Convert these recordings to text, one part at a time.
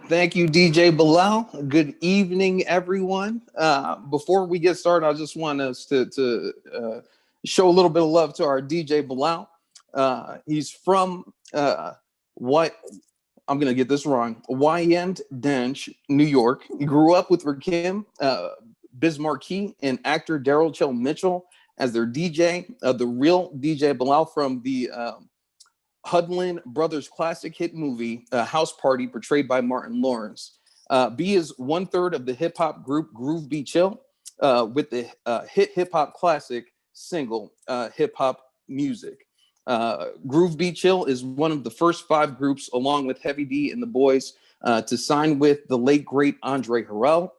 Thank you, DJ Bilal. Good evening, everyone. Before we get started, I just want us to show a little bit of love to our DJ Bilal. He's from what I'm going to get this wrong, Wyand Dench, New York. He grew up with Rakim Bismarcky and actor Daryl Chell Mitchell as their DJ. The real DJ Bilal from the Hudlin Brothers classic hit movie House Party, portrayed by Martin Lawrence. B is one third of the hip hop group Groove Be Chill with the hit hip hop classic single Hip Hop Music. Groove Be Chill is one of the first five groups, along with Heavy D and the Boys, to sign with the late great Andre Harrell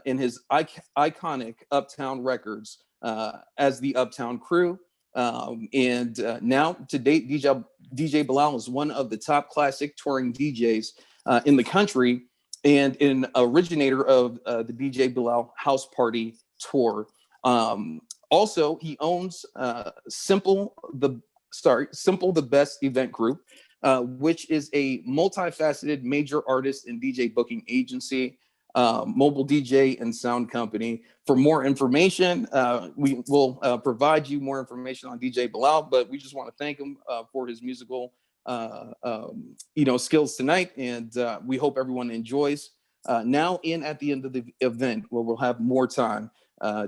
in his iconic Uptown Records as the Uptown Crew. And now to date, DJ Bilal is one of the top classic touring DJs in the country and an originator of the DJ Bilal House Party tour. Also, he owns Simple the Best Event Group, which is a multifaceted major artist and DJ booking agency, mobile DJ and sound company. For more information, we will provide you more information on DJ Bilal, but we just want to thank him for his musical skills tonight, and we hope everyone enjoys now and at the end of the event, where we'll have more time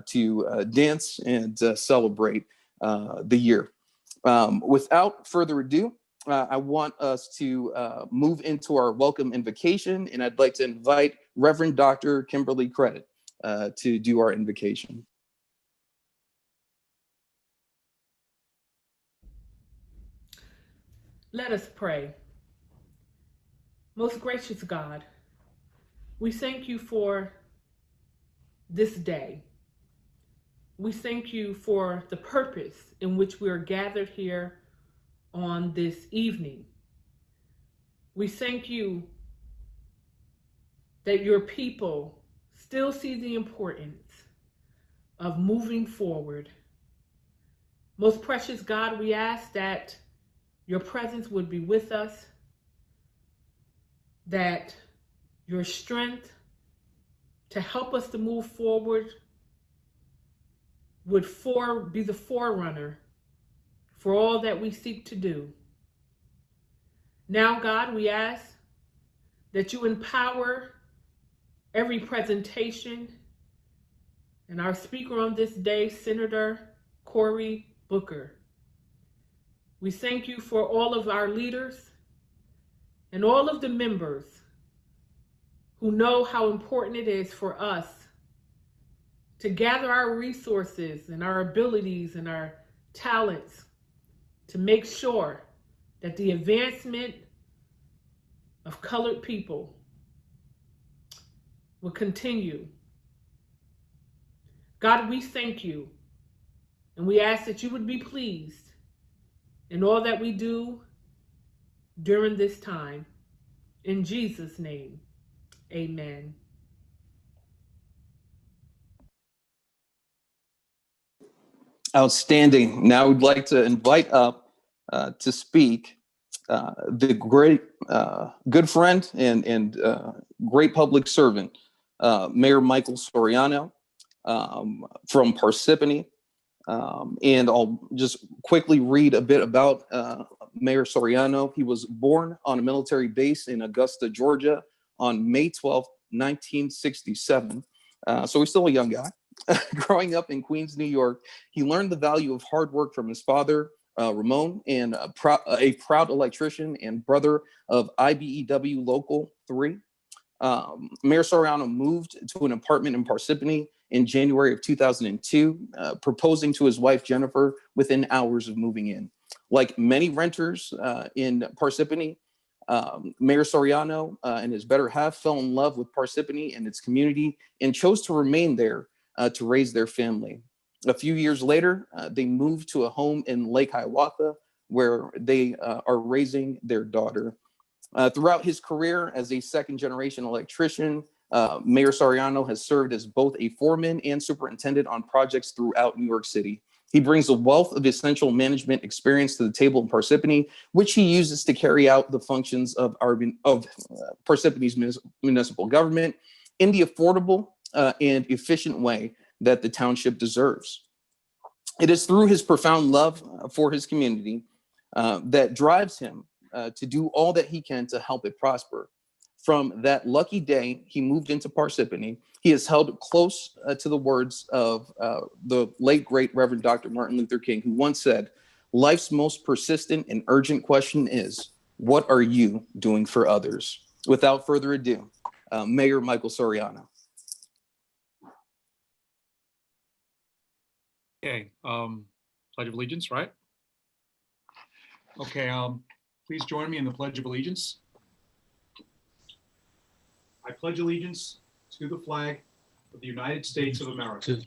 to dance and celebrate the year. Without further ado, I want us to move into our welcome invocation, and I'd like to invite Reverend Dr. Kimberly Credit to do our invocation. Let us pray. Most gracious God, we thank you for this day. We thank you for the purpose in which we are gathered here on this evening. We thank you that your people still see the importance of moving forward. Most precious God, we ask that your presence would be with us, that your strength to help us to move forward would be the forerunner for all that we seek to do. Now, God, we ask that you empower every presentation and our speaker on this day, Senator Cory Booker. We thank you for all of our leaders and all of the members who know how important it is for us to gather our resources and our abilities and our talents to make sure that the advancement of colored people will continue. God, we thank you, and we ask that you would be pleased in all that we do during this time. In Jesus' name, amen. Outstanding. Now we'd like to invite up to speak the great good friend and great public servant, Mayor Michael Soriano from Parsippany. And I'll just quickly read a bit about Mayor Soriano. He was born on a military base in Augusta, Georgia on May 12th, 1967. So he's still a young guy. Growing up in Queens, New York, he learned the value of hard work from his father, Ramon, and a proud electrician and brother of IBEW Local 3. Mayor Soriano moved to an apartment in Parsippany in January of 2002, proposing to his wife, Jennifer, within hours of moving in. Like many renters in Parsippany, Mayor Soriano and his better half fell in love with Parsippany and its community and chose to remain there to raise their family. A few years later, they moved to a home in Lake Hiawatha, where they are raising their daughter. Throughout his career as a second-generation electrician, Mayor Soriano has served as both a foreman and superintendent on projects throughout New York City. He brings a wealth of essential management experience to the table in Parsippany, which he uses to carry out the functions of Parsippany's municipal government in the affordable and efficient way that the township deserves. It is through his profound love for his community that drives him to do all that he can to help it prosper. From that lucky day he moved into Parsippany, he is held close to the words of the late, great Reverend Dr. Martin Luther King, who once said, "Life's most persistent and urgent question is, what are you doing for others?" Without further ado, Mayor Michael Soriano. Okay, Pledge of Allegiance, right? Okay, please join me in the Pledge of Allegiance. I pledge allegiance to the flag of the United States of America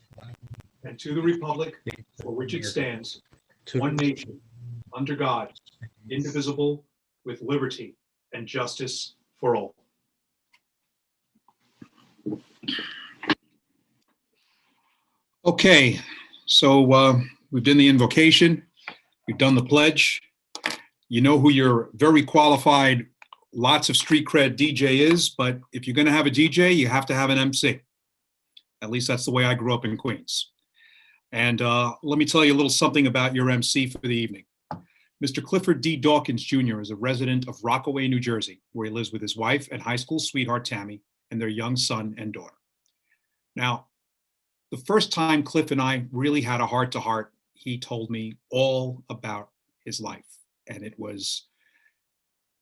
and to the republic for which it stands, one nation, under God, indivisible, with liberty and justice for all. Okay, so we've done the invocation, we've done the pledge. You know who your very qualified, lots of street cred DJ is, but if you're going to have a DJ, you have to have an MC. At least that's the way I grew up in Queens. And let me tell you a little something about your MC for the evening. Mr. Clifford D. Dawkins Jr. is a resident of Rockaway, New Jersey, where he lives with his wife and high school sweetheart, Tammy, and their young son and daughter. Now, the first time Cliff and I really had a heart-to-heart, he told me all about his life. And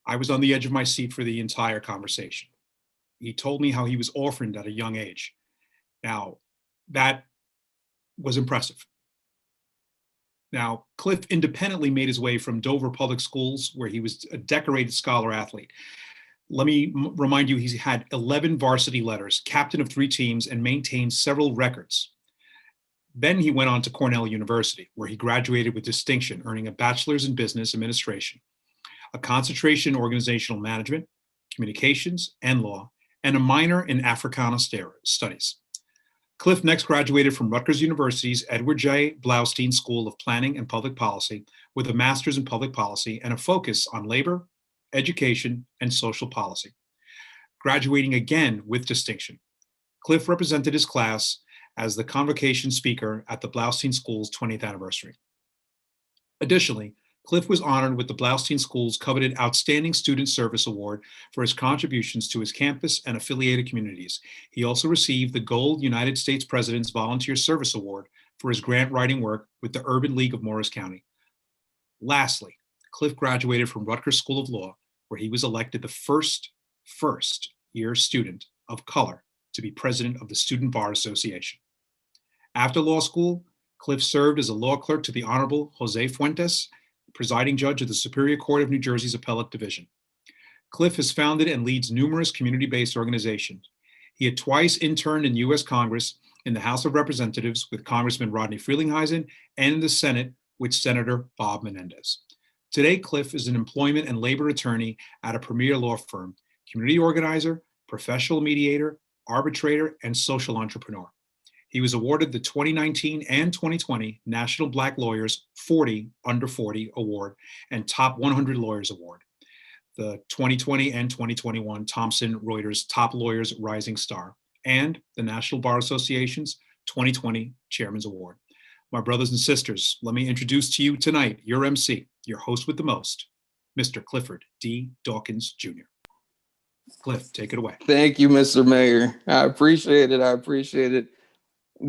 I was on the edge of my seat for the entire conversation. He told me how he was orphaned at a young age. Now, that was impressive. Now, Cliff independently made his way from Dover Public Schools, where he was a decorated scholar athlete. Let me remind you, he's had 11 varsity letters, captain of 3 teams, and maintained several records. Then he went on to Cornell University, where he graduated with distinction, earning a bachelor's in business administration, a concentration in organizational management, communications, and law, and a minor in Africana studies. Cliff next graduated from Rutgers University's Edward J. Blaustein School of Planning and Public Policy with a master's in public policy and a focus on labor, education, and social policy. Graduating again with distinction, Cliff represented his class as the convocation speaker at the Blaustein School's 20th anniversary. Additionally, Cliff was honored with the Blaustein School's coveted Outstanding Student Service Award for his contributions to his campus and affiliated communities. He also received the Gold United States President's Volunteer Service Award for his grant writing work with the Urban League of Morris County. Lastly, Cliff graduated from Rutgers School of Law, where he was elected the first year student of color to be president of the Student Bar Association. After law school, Cliff served as a law clerk to the Honorable Jose Fuentes, presiding judge of the Superior Court of New Jersey's Appellate Division. Cliff has founded and leads numerous community-based organizations. He had twice interned in U.S. Congress in the House of Representatives with Congressman Rodney Frelinghuysen and in the Senate with Senator Bob Menendez. Today, Cliff is an employment and labor attorney at a premier law firm, community organizer, professional mediator, arbitrator, and social entrepreneur. He was awarded the 2019 and 2020 National Black Lawyers 40 Under 40 Award and Top 100 Lawyers Award, the 2020 and 2021 Thomson Reuters Top Lawyers Rising Star, and the National Bar Association's 2020 Chairman's Award. My brothers and sisters, let me introduce to you tonight your MC, your host with the most, Mr. Clifford D. Dawkins Jr. Cliff, take it away. Thank you, Mr. Mayor. I appreciate it. I appreciate it.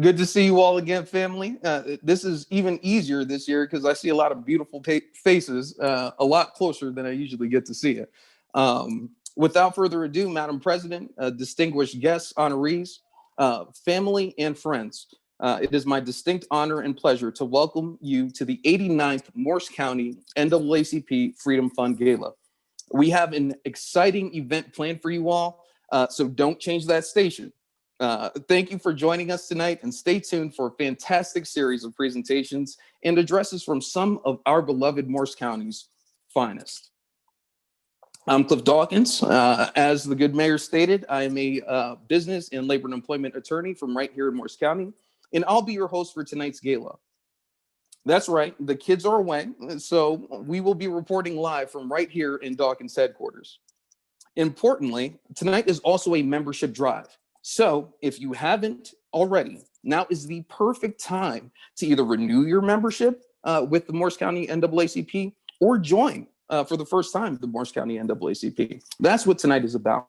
Good to see you all again, family. This is even easier this year because I see a lot of beautiful faces, a lot closer than I usually get to see it. Without further ado, Madam President, distinguished guests, honorees, family, and friends, it is my distinct honor and pleasure to welcome you to the 89th Morris County NAACP Freedom Fund Gala. We have an exciting event planned for you all, so don't change that station. Thank you for joining us tonight, and stay tuned for a fantastic series of presentations and addresses from some of our beloved Morris County's finest. I'm Cliff Dawkins. As the good mayor stated, I am a business and labor and employment attorney from right here in Morris County, and I'll be your host for tonight's gala. That's right, the kids are away, so we will be reporting live from right here in Dawkins headquarters. Importantly, tonight is also a membership drive. So if you haven't already, now is the perfect time to either renew your membership with the Morris County NAACP or join for the first time the Morris County NAACP. That's what tonight is about.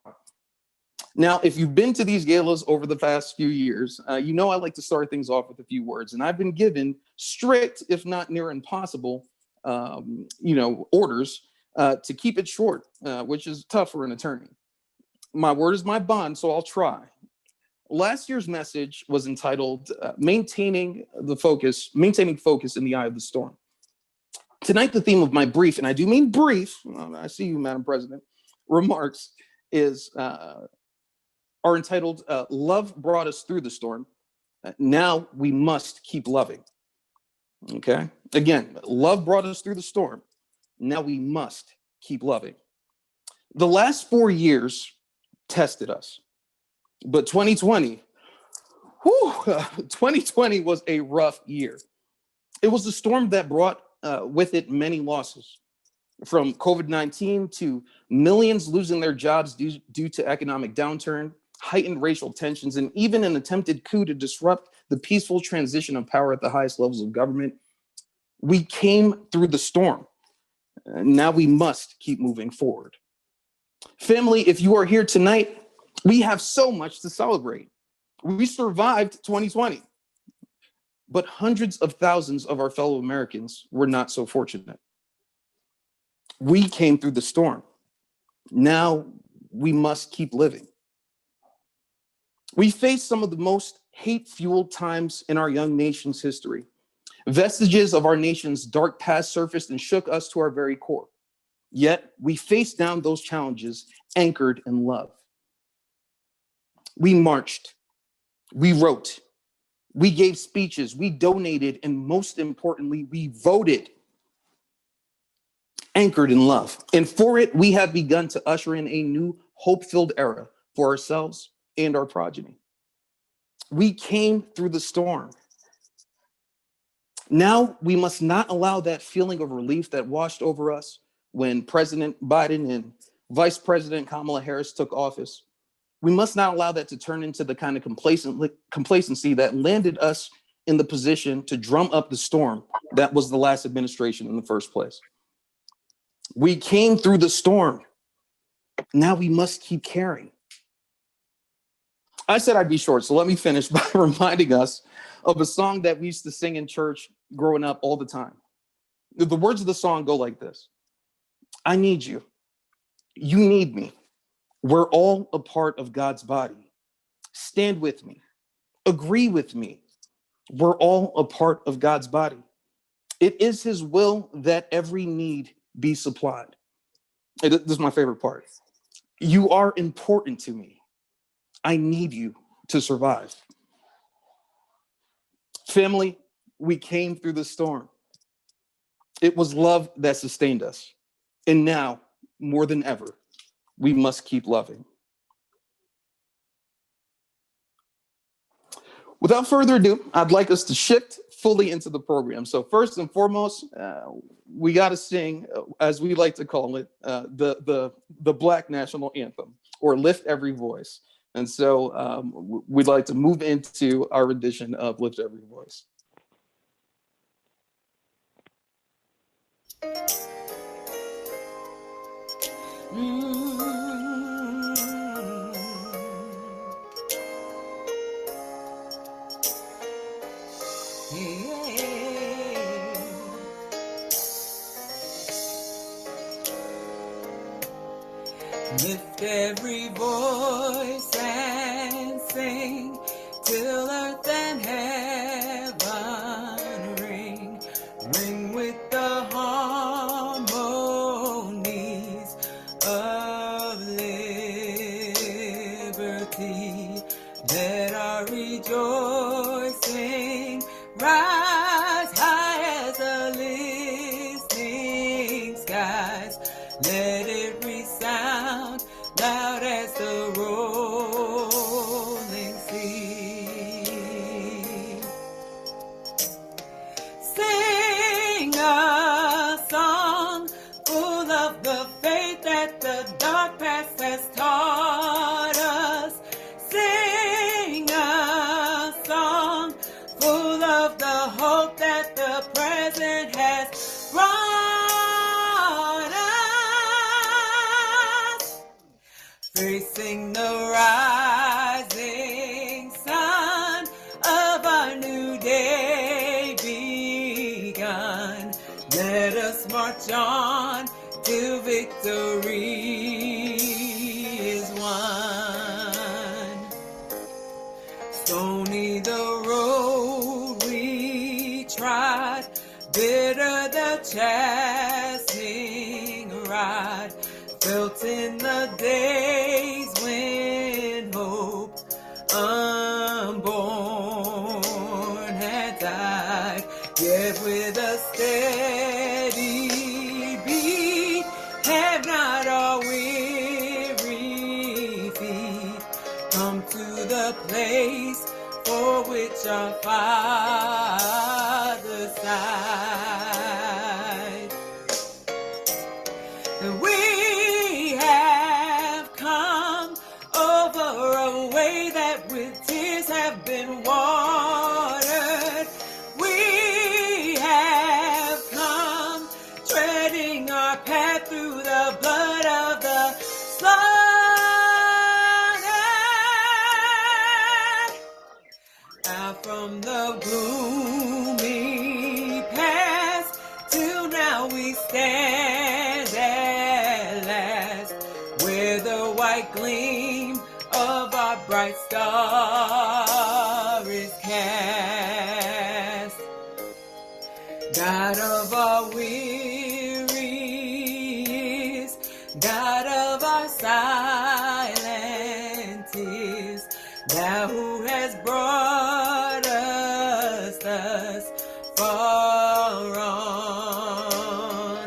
Now, if you've been to these galas over the past few years, you know I like to start things off with a few words, and I've been given strict, if not near impossible, orders to keep it short, which is tough for an attorney. My word is my bond, so I'll try. Last year's message was entitled Maintaining Focus in the Eye of the Storm. Tonight, the theme of my brief, and I do mean brief, I see you, Madam President, remarks are entitled Love Brought Us Through the Storm. Now we must keep loving. Okay? Again, love brought us through the storm. Now we must keep loving. The last 4 years tested us, but 2020 was a rough year. It was a storm that brought with it many losses, from COVID-19 to millions losing their jobs due to economic downturn, heightened racial tensions, and even an attempted coup to disrupt the peaceful transition of power at the highest levels of government. We came through the storm. Now we must keep moving forward. Family, if you are here tonight, we have so much to celebrate. We survived 2020, but hundreds of thousands of our fellow Americans were not so fortunate. We came through the storm. Now we must keep living. We face some of the most hate-fueled times in our young nation's history. Vestiges of our nation's dark past surfaced and shook us to our very core. Yet we faced down those challenges anchored in love. We marched, we wrote, we gave speeches, we donated, and most importantly, we voted, anchored in love. And for it, we have begun to usher in a new hope-filled era for ourselves and our progeny. We came through the storm. Now we must not allow that feeling of relief that washed over us when President Biden and Vice President Kamala Harris took office. We must not allow that to turn into the kind of complacency that landed us in the position to drum up the storm that was the last administration in the first place. We came through the storm. Now we must keep caring. I said I'd be short, so let me finish by reminding us of a song that we used to sing in church growing up all the time. The words of the song go like this: I need you. You need me. We're all a part of God's body. Stand with me. Agree with me. We're all a part of God's body. It is his will that every need be supplied. This is my favorite part. You are important to me. I need you to survive. Family, we came through the storm. It was love that sustained us. And now, more than ever, we must keep loving. Without further ado, I'd like us to shift fully into the program. So first and foremost, we got to sing, as we like to call it, the Black National Anthem, or Lift Every Voice. And so we'd like to move into our rendition of Lift Every Voice. Lift every voice and sing till earth and heaven ring, ring with the harmonies of liberty. Let our rejoicing rise high as the listening skies. Let it resound full of the hope that the present has brought us, facing the rising sun of our new day begun. Let us march on till victory is won. Stony the road we trod, bitter the chastening rod, felt in the days when hope unborn had died, yet with a steady beat have not our weary feet come to the place for which our Father sighed. And we have come over a way that with tears have been watered. We have come treading our path through the blood of the slaughtered. Out from the gloomy past till now we stand at last, where the white gleam of our bright star is cast. God of our wearies, God of our silent tears, thou who has brought us thus far on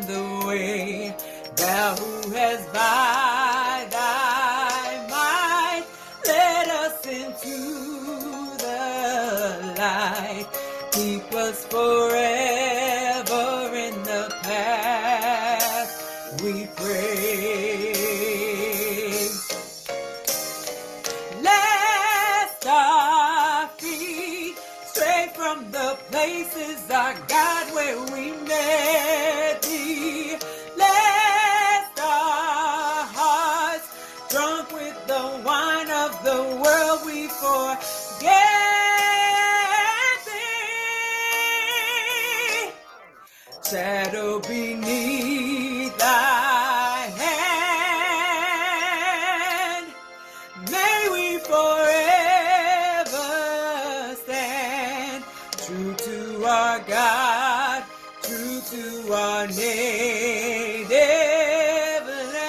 the way, thou who has by thy might led us into the light, keep us forever in the path we pray. Lest our feet stray from the places, our God, where we met thee. Lest our hearts, drunk with the wine of the world, we forget thee. Shadow beneath thy hand, may we forever stand true to our God, true to our native land.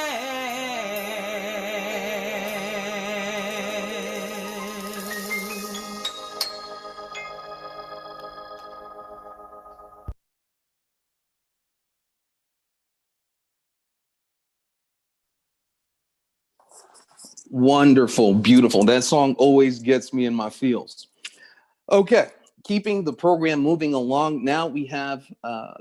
Wonderful, beautiful. That song always gets me in my feels. Okay, keeping the program moving along. Now we have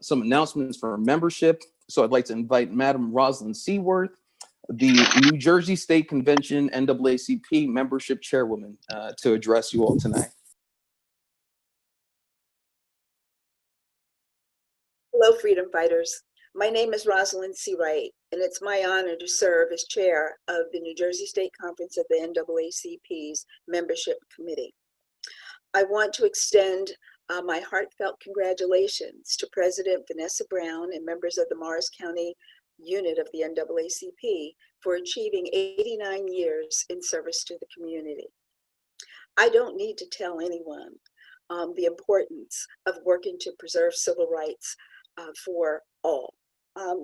some announcements for membership. So I'd like to invite Madam Rosalind Seaworth, the New Jersey State Convention NAACP membership chairwoman, to address you all tonight. Hello, freedom fighters. My name is Rosalind C. Wright, and it's my honor to serve as chair of the New Jersey State Conference of the NAACP's membership committee. I want to extend my heartfelt congratulations to President Vanessa Brown and members of the Morris County unit of the NAACP for achieving 89 years in service to the community. I don't need to tell anyone the importance of working to preserve civil rights for all.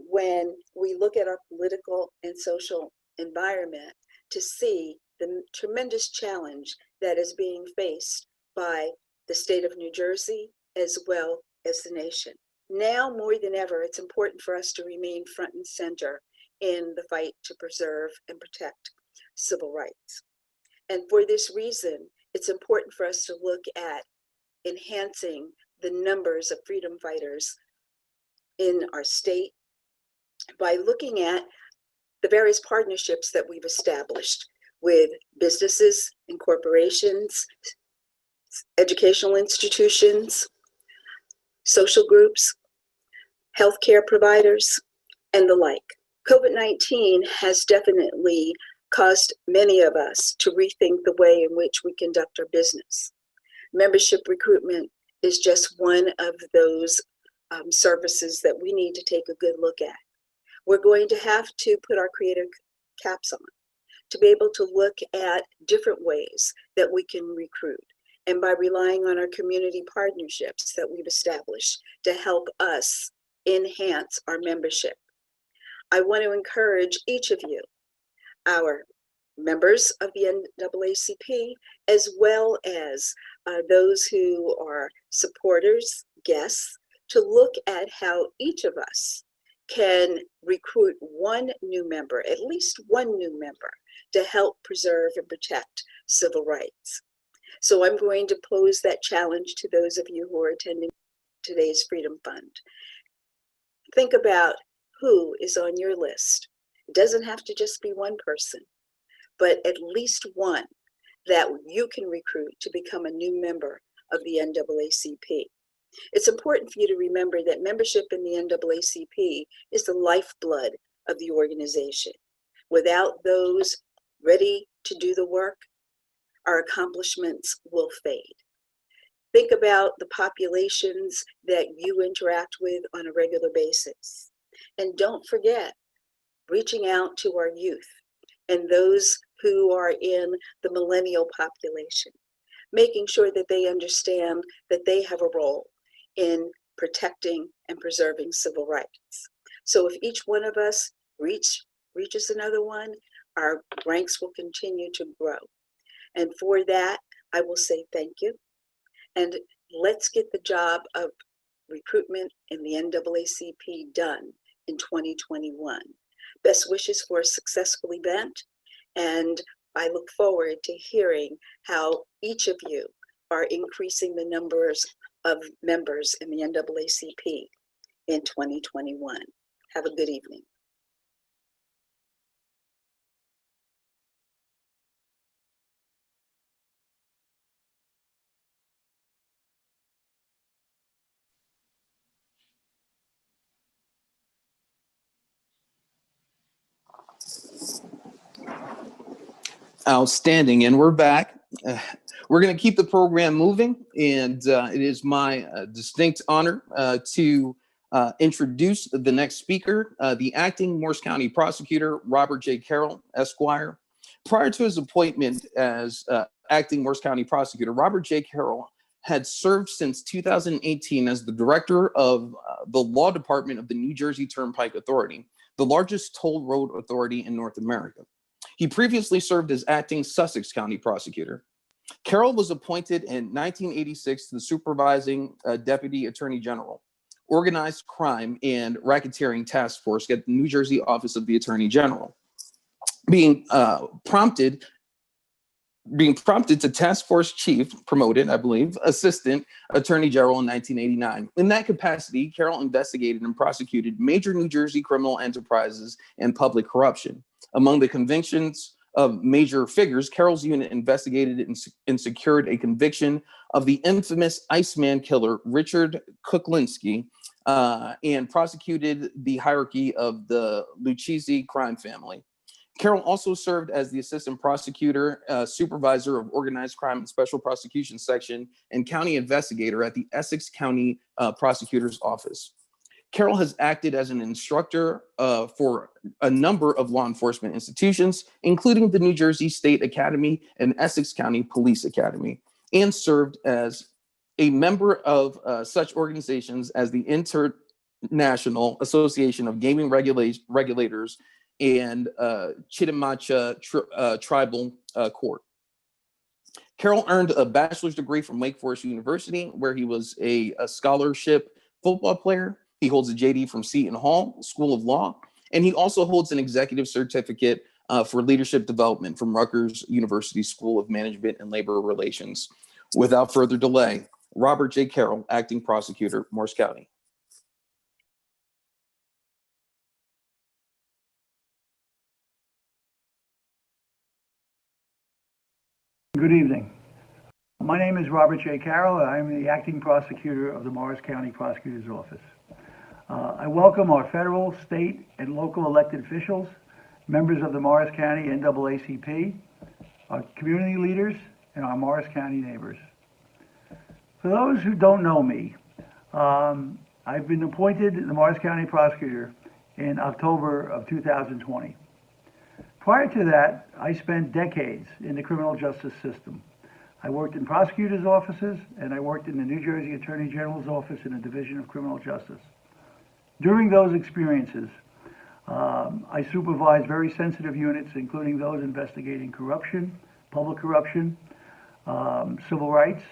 When we look at our political and social environment, to see the tremendous challenge that is being faced by the state of New Jersey as well as the nation. Now more than ever, it's important for us to remain front and center in the fight to preserve and protect civil rights. And for this reason, it's important for us to look at enhancing the numbers of freedom fighters in our state by looking at the various partnerships that we've established with businesses and corporations, educational institutions, social groups, healthcare providers, and the like. COVID-19 has definitely caused many of us to rethink the way in which we conduct our business. Membership recruitment is just one of those services that we need to take a good look at. We're going to have to put our creative caps on to be able to look at different ways that we can recruit, and by relying on our community partnerships that we've established to help us enhance our membership. I want to encourage each of you, our members of the NAACP, as well as those who are supporters, guests, to look at how each of us can recruit one new member, at least one new member, to help preserve and protect civil rights. So I'm going to pose that challenge to those of you who are attending today's Freedom Fund. Think about who is on your list. It doesn't have to just be one person, but at least one that you can recruit to become a new member of the NAACP. It's important for you to remember that membership in the NAACP is the lifeblood of the organization. Without those ready to do the work, our accomplishments will fade. Think about the populations that you interact with on a regular basis. And don't forget reaching out to our youth and those who are in the millennial population, making sure that they understand that they have a role in protecting and preserving civil rights. So if each one of us reaches another one, our ranks will continue to grow. And for that, I will say thank you. And let's get the job of recruitment in the NAACP done in 2021. Best wishes for a successful event. And I look forward to hearing how each of you are increasing the numbers of members in the NAACP in 2021. Have a good evening. Outstanding. And we're back. We're going to keep the program moving. And it is my distinct honor to introduce the next speaker, the acting Morris County prosecutor, Robert J. Carroll, Esquire. Prior to his appointment as acting Morris County prosecutor, Robert J. Carroll had served since 2018 as the director of the law department of the New Jersey Turnpike Authority, the largest toll road authority in North America. He previously served as acting Sussex County prosecutor. Carroll was appointed in 1986 to the supervising deputy attorney general, organized crime and racketeering task force at the New Jersey office of the attorney general, being prompted to task force chief, promoted, I believe, assistant attorney general in 1989. In that capacity, Carroll investigated and prosecuted major New Jersey criminal enterprises and public corruption. Among the convictions of major figures, Carroll's unit investigated and secured a conviction of the infamous Iceman killer, Richard Kuklinski, and prosecuted the hierarchy of the Lucchese crime family. Carroll also served as the assistant prosecutor, supervisor of organized crime and special prosecution section, and county investigator at the Essex County Prosecutor's Office. Carroll has acted as an instructor for a number of law enforcement institutions, including the New Jersey State Academy and Essex County Police Academy, and served as a member of such organizations as the International Association of Gaming Regulators and Chitimacha Tribal Court. Carroll earned a bachelor's degree from Wake Forest University, where he was a scholarship football player. He holds a JD from Seton Hall School of Law, and he also holds an executive certificate for leadership development from Rutgers University School of Management and Labor Relations. Without further delay, Robert J. Carroll, acting prosecutor, Morris County. Good evening. My name is Robert J. Carroll, and I'm the acting prosecutor of the Morris County Prosecutor's Office. I welcome our federal, state, and local elected officials, members of the Morris County NAACP, our community leaders, and our Morris County neighbors. For those who don't know me, I've been appointed the Morris County Prosecutor in October of 2020. Prior to that, I spent decades in the criminal justice system. I worked in prosecutors' offices, and I worked in the New Jersey Attorney General's office in the Division of Criminal Justice. During those experiences, I supervised very sensitive units, including those investigating corruption, public corruption, civil rights,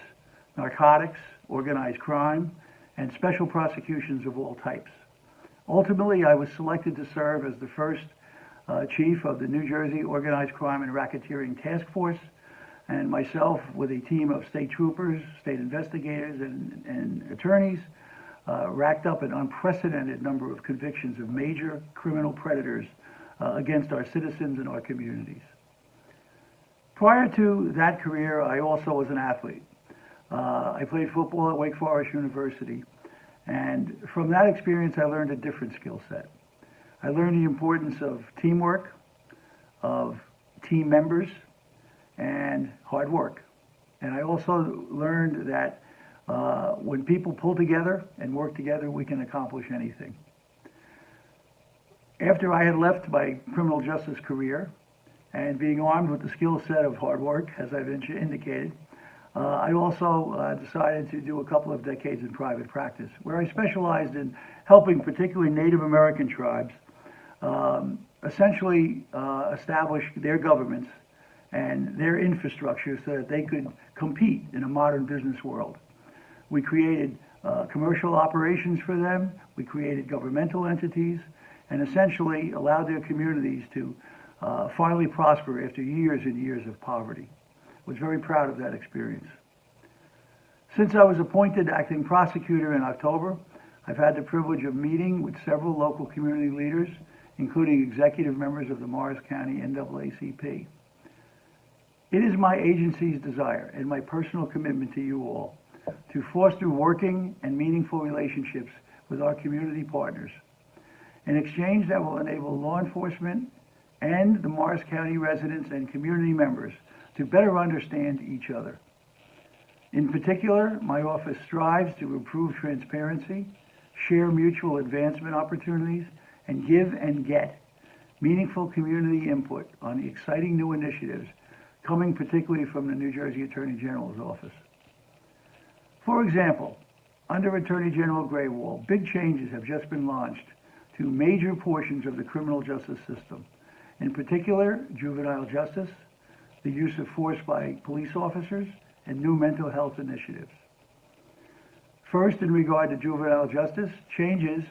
narcotics, organized crime, and special prosecutions of all types. Ultimately, I was selected to serve as the first chief of the New Jersey Organized Crime and Racketeering Task Force, and myself, with a team of state troopers, state investigators, and attorneys, racked up an unprecedented number of convictions of major criminal predators against our citizens and our communities. Prior to that career, I also was an athlete. I played football at Wake Forest University, and from that experience, I learned a different skill set. I learned the importance of teamwork, of team members, and hard work. And I also learned that when people pull together and work together, we can accomplish anything. After I had left my criminal justice career and being armed with the skill set of hard work, as I've indicated, I also decided to do a couple of decades in private practice, where I specialized in helping particularly Native American tribes essentially establish their governments and their infrastructure so that they could compete in a modern business world. We created commercial operations for them, we created governmental entities, and essentially allowed their communities to finally prosper after years and years of poverty. I was very proud of that experience. Since I was appointed acting prosecutor in October, I've had the privilege of meeting with several local community leaders, including executive members of the Morris County NAACP. It is my agency's desire and my personal commitment to you all to foster working and meaningful relationships with our community partners, an exchange that will enable law enforcement and the Morris County residents and community members to better understand each other. In particular, my office strives to improve transparency, share mutual advancement opportunities, and give and get meaningful community input on the exciting new initiatives coming particularly from the New Jersey Attorney General's office. For example, under Attorney General Graywall, big changes have just been launched to major portions of the criminal justice system, in particular, juvenile justice, the use of force by police officers, and new mental health initiatives. First, in regard to juvenile justice, changes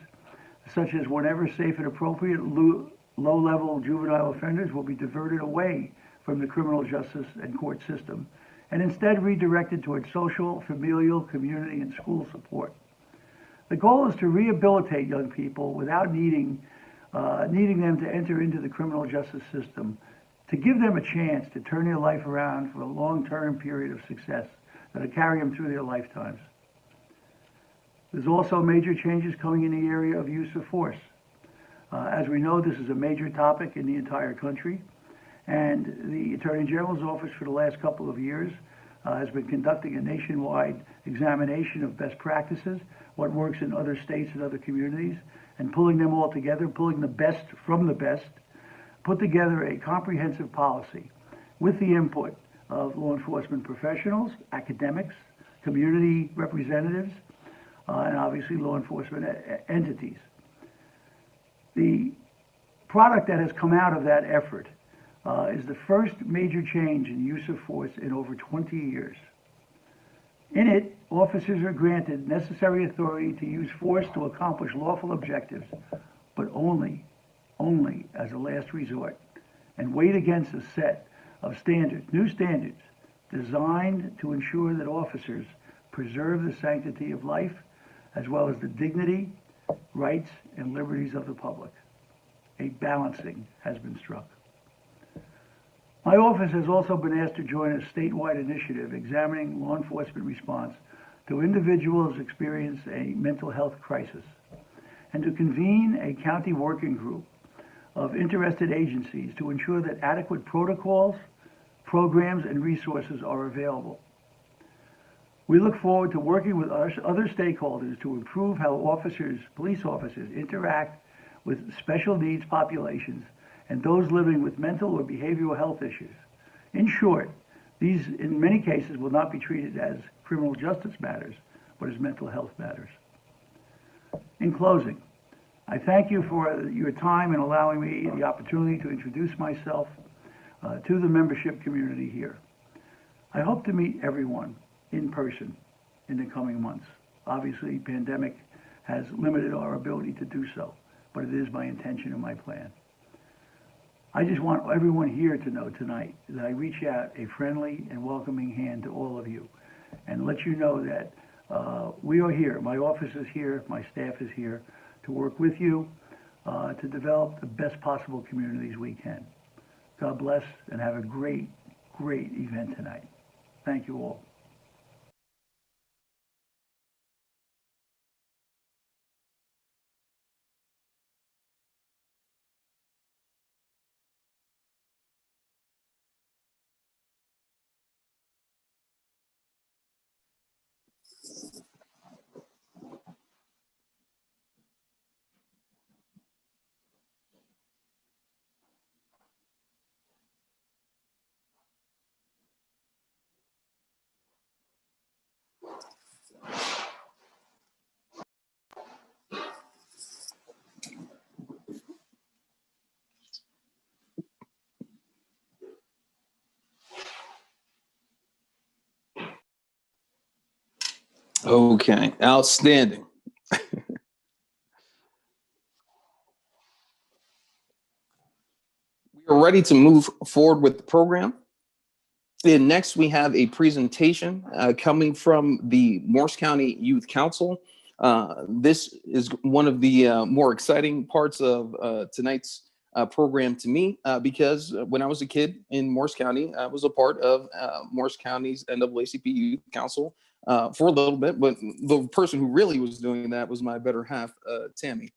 such as whenever safe and appropriate, low-level juvenile offenders will be diverted away from the criminal justice and court system, and instead redirected toward social, familial, community, and school support. The goal is to rehabilitate young people without needing them to enter into the criminal justice system, to give them a chance to turn their life around for a long-term period of success that'll carry them through their lifetimes. There's also major changes coming in the area of use of force. As we know, this is a major topic in the entire country, and the Attorney General's office for the last couple of years has been conducting a nationwide examination of best practices, what works in other states and other communities, and pulling them all together, pulling the best from the best, put together a comprehensive policy with the input of law enforcement professionals, academics, community representatives, and obviously law enforcement entities. The product that has come out of that effort is the first major change in use of force in over 20 years. In it, officers are granted necessary authority to use force to accomplish lawful objectives, but only as a last resort, and weighed against a set of standards, new standards, designed to ensure that officers preserve the sanctity of life, as well as the dignity, rights, and liberties of the public. A balancing has been struck. My office has also been asked to join a statewide initiative examining law enforcement response to individuals experience a mental health crisis, and to convene a county working group of interested agencies to ensure that adequate protocols, programs, and resources are available. We look forward to working with other stakeholders to improve how police officers interact with special needs populations and those living with mental or behavioral health issues. In short, these in many cases will not be treated as criminal justice matters, but as mental health matters. In closing, I thank you for your time and allowing me the opportunity to introduce myself to the membership community here. I hope to meet everyone in person in the coming months. Obviously, pandemic has limited our ability to do so, but it is my intention and my plan. I just want everyone here to know tonight that I reach out a friendly and welcoming hand to all of you and let you know that we are here. My office is here, my staff is here to work with you to develop the best possible communities we can. God bless and have a great, great event tonight. Thank you all. Okay, outstanding. We are ready to move forward with the program. And next, we have a presentation coming from the Morris County Youth Council. This is one of the more exciting parts of tonight's program to me, because when I was a kid in Morris County, I was a part of Morris County's NAACP Youth Council for a little bit, but the person who really was doing that was my better half, Tammy,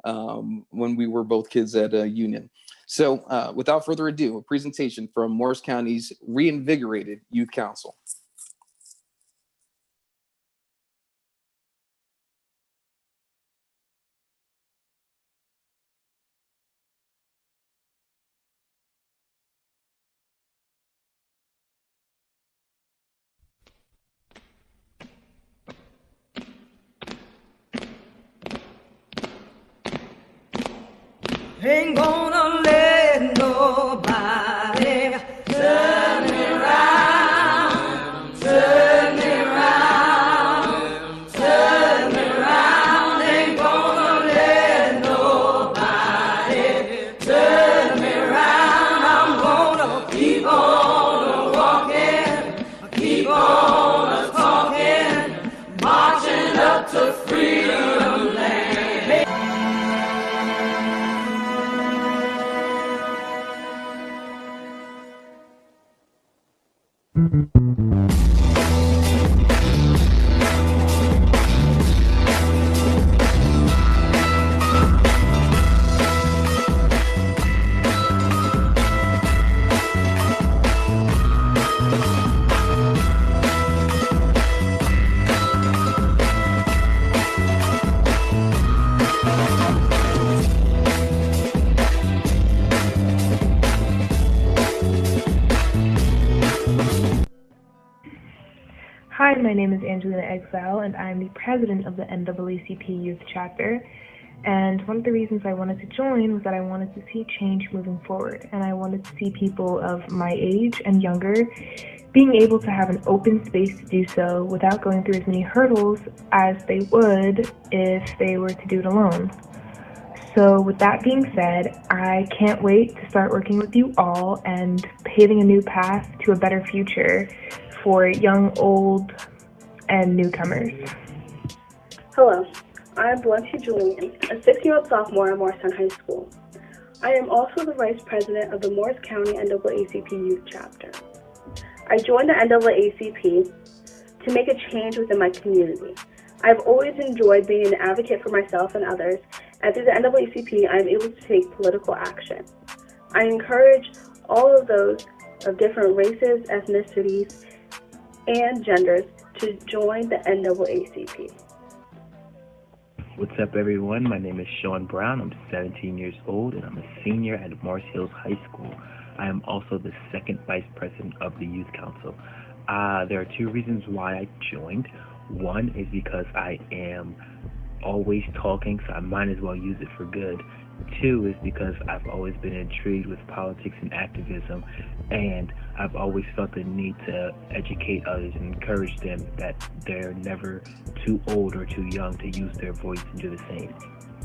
when we were both kids at Union. So without further ado, a presentation from Morris County's reinvigorated Youth Council. Ain't gonna let nobody turn me around, turn me around, turn me around. Ain't gonna let nobody turn me around. I'm gonna keep on walking, keep on talking, marching up to freedom land. Hi, my name is Angelina Exile, and I'm the president of the NAACP Youth Chapter. And one of the reasons I wanted to join was that I wanted to see change moving forward, and I wanted to see people of my age and younger being able to have an open space to do so without going through as many hurdles as they would if they were to do it alone. So with that being said, I can't wait to start working with you all and paving a new path to a better future for young, old, and newcomers. Hello, I'm Valencia Julian, a 6-year-old sophomore at Morristown High School. I am also the Vice President of the Morris County NAACP Youth Chapter. I joined the NAACP to make a change within my community. I've always enjoyed being an advocate for myself and others, and through the NAACP, I am able to take political action. I encourage all of those of different races, ethnicities, and genders to join the NAACP. What's up, everyone? My name is Sean Brown. I'm 17 years old, and I'm a senior at Morris Hills High School. I am also the second vice president of the Youth Council. There are two reasons why I joined. One is because I am always talking, so I might as well use it for good. Two is because I've always been intrigued with politics and activism, and I've always felt the need to educate others and encourage them that they're never too old or too young to use their voice and do the same.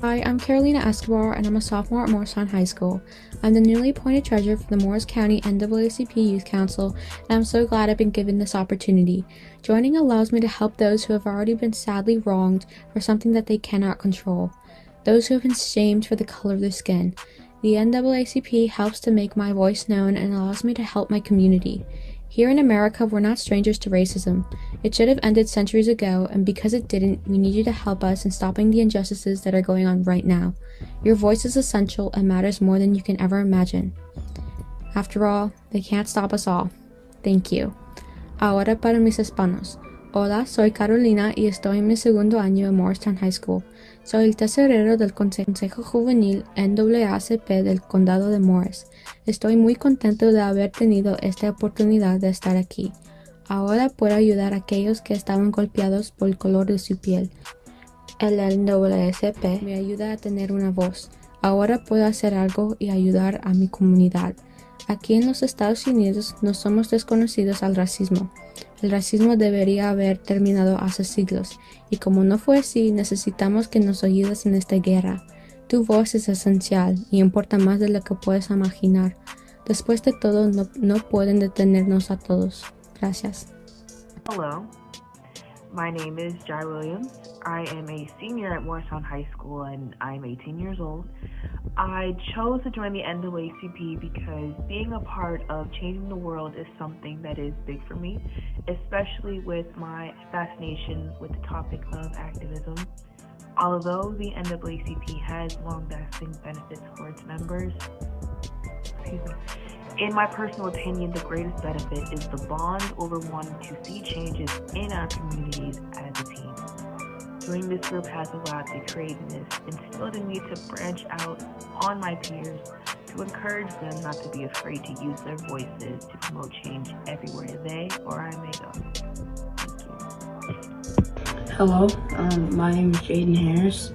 Hi, I'm Carolina Escobar, and I'm a sophomore at Morristown High School. I'm the newly appointed treasurer for the Morris County NAACP Youth Council, and I'm so glad I've been given this opportunity. Joining allows me to help those who have already been sadly wronged for something that they cannot control, those who have been shamed for the color of their skin. The NAACP helps to make my voice known and allows me to help my community. Here in America, we're not strangers to racism. It should have ended centuries ago, and because it didn't, we need you to help us in stopping the injustices that are going on right now. Your voice is essential and matters more than you can ever imagine. After all, they can't stop us all. Thank you. Ahora para mis hispanos. Hola, soy Carolina y estoy en mi segundo año en Morristown High School. Soy el tesorero del Consejo Juvenil NAACP del Condado de Morris. Estoy muy contento de haber tenido esta oportunidad de estar aquí. Ahora puedo ayudar a aquellos que estaban golpeados por el color de su piel. El NAACP me ayuda a tener una voz. Ahora puedo hacer algo y ayudar a mi comunidad. Aquí en los Estados Unidos no somos desconocidos al racismo. El racismo debería haber terminado hace siglos, y como no fue así, necesitamos que nos ayudes en esta guerra. Tu voz es esencial y importa más de lo que puedes imaginar. Después de todo, no pueden detenernos a todos. Gracias. Hello, my name is Jai Williams. I am a senior at Morristown High School and I'm 18 years old. I chose to join the NAACP because being a part of changing the world is something that is big for me, especially with my fascination with the topic of activism. Although the NAACP has long-lasting benefits for its members, in my personal opinion, the greatest benefit is the bond over wanting to see changes in our communities as a team. Joining this group has allowed the creativeness instilled in me to branch out on my peers, to encourage them not to be afraid to use their voices to promote change everywhere they or I may go. Thank you. Hello, my name is Jaden Harris.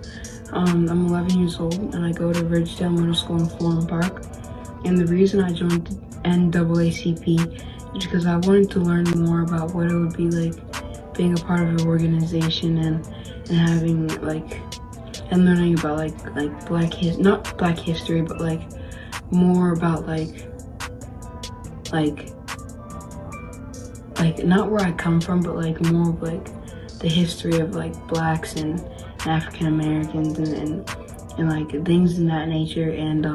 I'm 11 years old and I go to Ridgedale Middle School in Florham Park. And the reason I joined the NAACP is because I wanted to learn more about what it would be like being a part of an organization and having and learning about not black history, but more about not where I come from, but more of the history of blacks and African Americans and things in that nature. And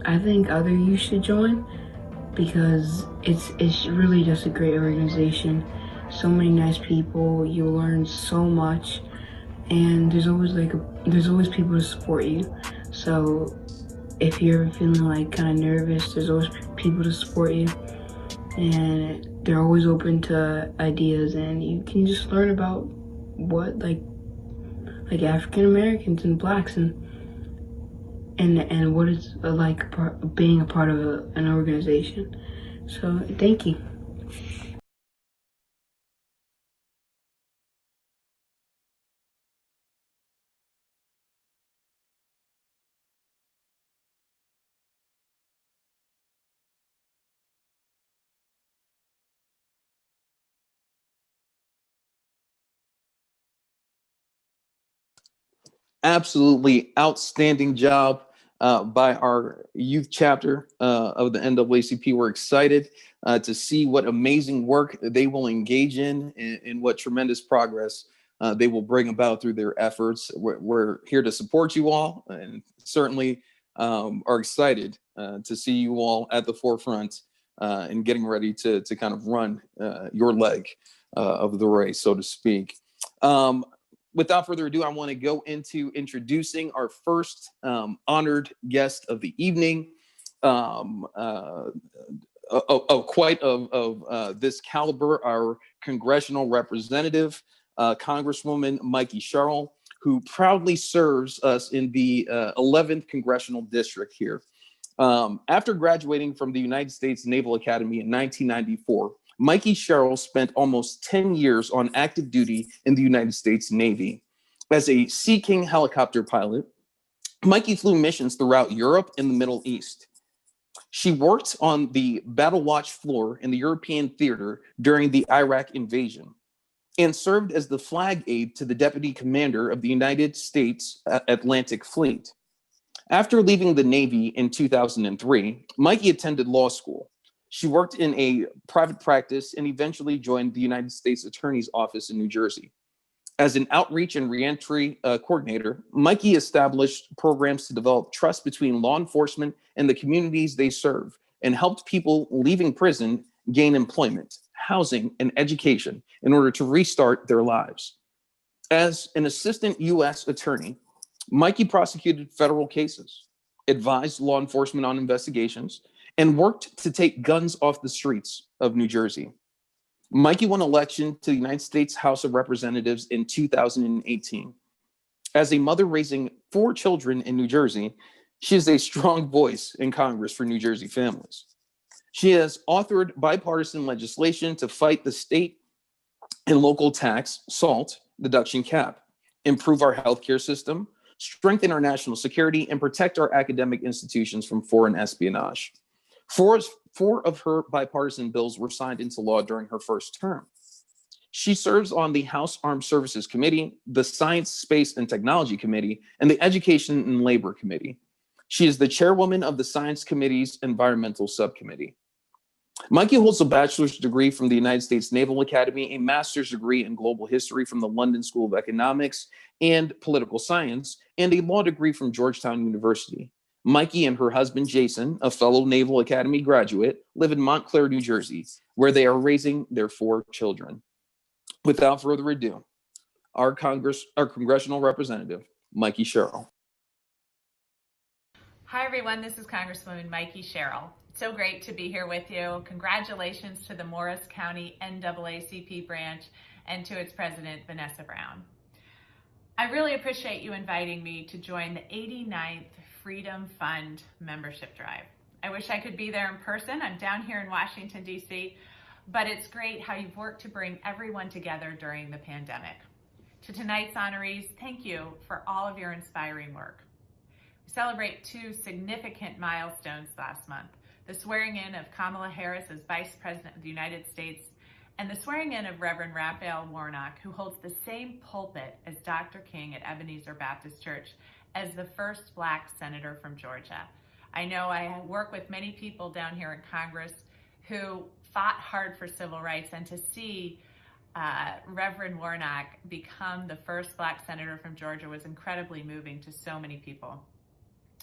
I think other youth should join because it's really just a great organization. So many nice people, you'll learn so much, and there's always people to support you. So if you're ever feeling kind of nervous, there's always people to support you, and they're always open to ideas, and you can just learn about what African Americans and blacks and what it's like being a part of an organization. So thank you. Absolutely outstanding job by our youth chapter of the NAACP. We're excited to see what amazing work they will engage in and what tremendous progress they will bring about through their efforts. We're here to support you all, and certainly are excited to see you all at the forefront and getting ready to kind of run your leg of the race, so to speak. Without further ado, I want to go into introducing our first honored guest of the evening. Quite of this caliber, our congressional representative, Congresswoman Mikey Sherrill, who proudly serves us in the 11th Congressional District here. After graduating from the United States Naval Academy in 1994, Mikey Sherrill spent almost 10 years on active duty in the United States Navy. As a Sea King helicopter pilot, Mikey flew missions throughout Europe and the Middle East. She worked on the battle watch floor in the European theater during the Iraq invasion and served as the flag aide to the deputy commander of the United States Atlantic Fleet. After leaving the Navy in 2003, Mikey attended law school. She worked in a private practice and eventually joined the United States Attorney's Office in New Jersey. As an outreach and reentry coordinator, Mikey established programs to develop trust between law enforcement and the communities they serve, and helped people leaving prison gain employment, housing, and education in order to restart their lives. As an assistant U.S. attorney, Mikey prosecuted federal cases, advised law enforcement on investigations, and worked to take guns off the streets of New Jersey. Mikey won election to the United States House of Representatives in 2018. As a mother raising 4 children in New Jersey, she is a strong voice in Congress for New Jersey families. She has authored bipartisan legislation to fight the state and local tax SALT deduction cap, improve our healthcare system, strengthen our national security, and protect our academic institutions from foreign espionage. Four of her bipartisan bills were signed into law during her first term. She serves on the House Armed Services Committee, the Science, Space, and Technology Committee, and the Education and Labor Committee. She is the chairwoman of the Science Committee's Environmental Subcommittee. Mikey holds a bachelor's degree from the United States Naval Academy, a master's degree in global history from the London School of Economics and Political Science, and a law degree from Georgetown University. Mikey and her husband, Jason, a fellow Naval Academy graduate, live in Montclair, New Jersey, where they are raising their 4 children. Without further ado, our congressional representative, Mikey Sherrill. Hi, everyone. This is Congresswoman Mikey Sherrill. It's so great to be here with you. Congratulations to the Morris County NAACP branch and to its president, Vanessa Brown. I really appreciate you inviting me to join the 89th Freedom Fund membership drive. I wish I could be there in person. I'm down here in Washington, D.C., but it's great how you've worked to bring everyone together during the pandemic. To tonight's honorees, thank you for all of your inspiring work. We celebrate 2 significant milestones last month: the swearing in of Kamala Harris as Vice President of the United States and the swearing in of Reverend Raphael Warnock, who holds the same pulpit as Dr. King at Ebenezer Baptist Church, as the first Black senator from Georgia. I know I work with many people down here in Congress who fought hard for civil rights, and to see Reverend Warnock become the first Black senator from Georgia was incredibly moving to so many people.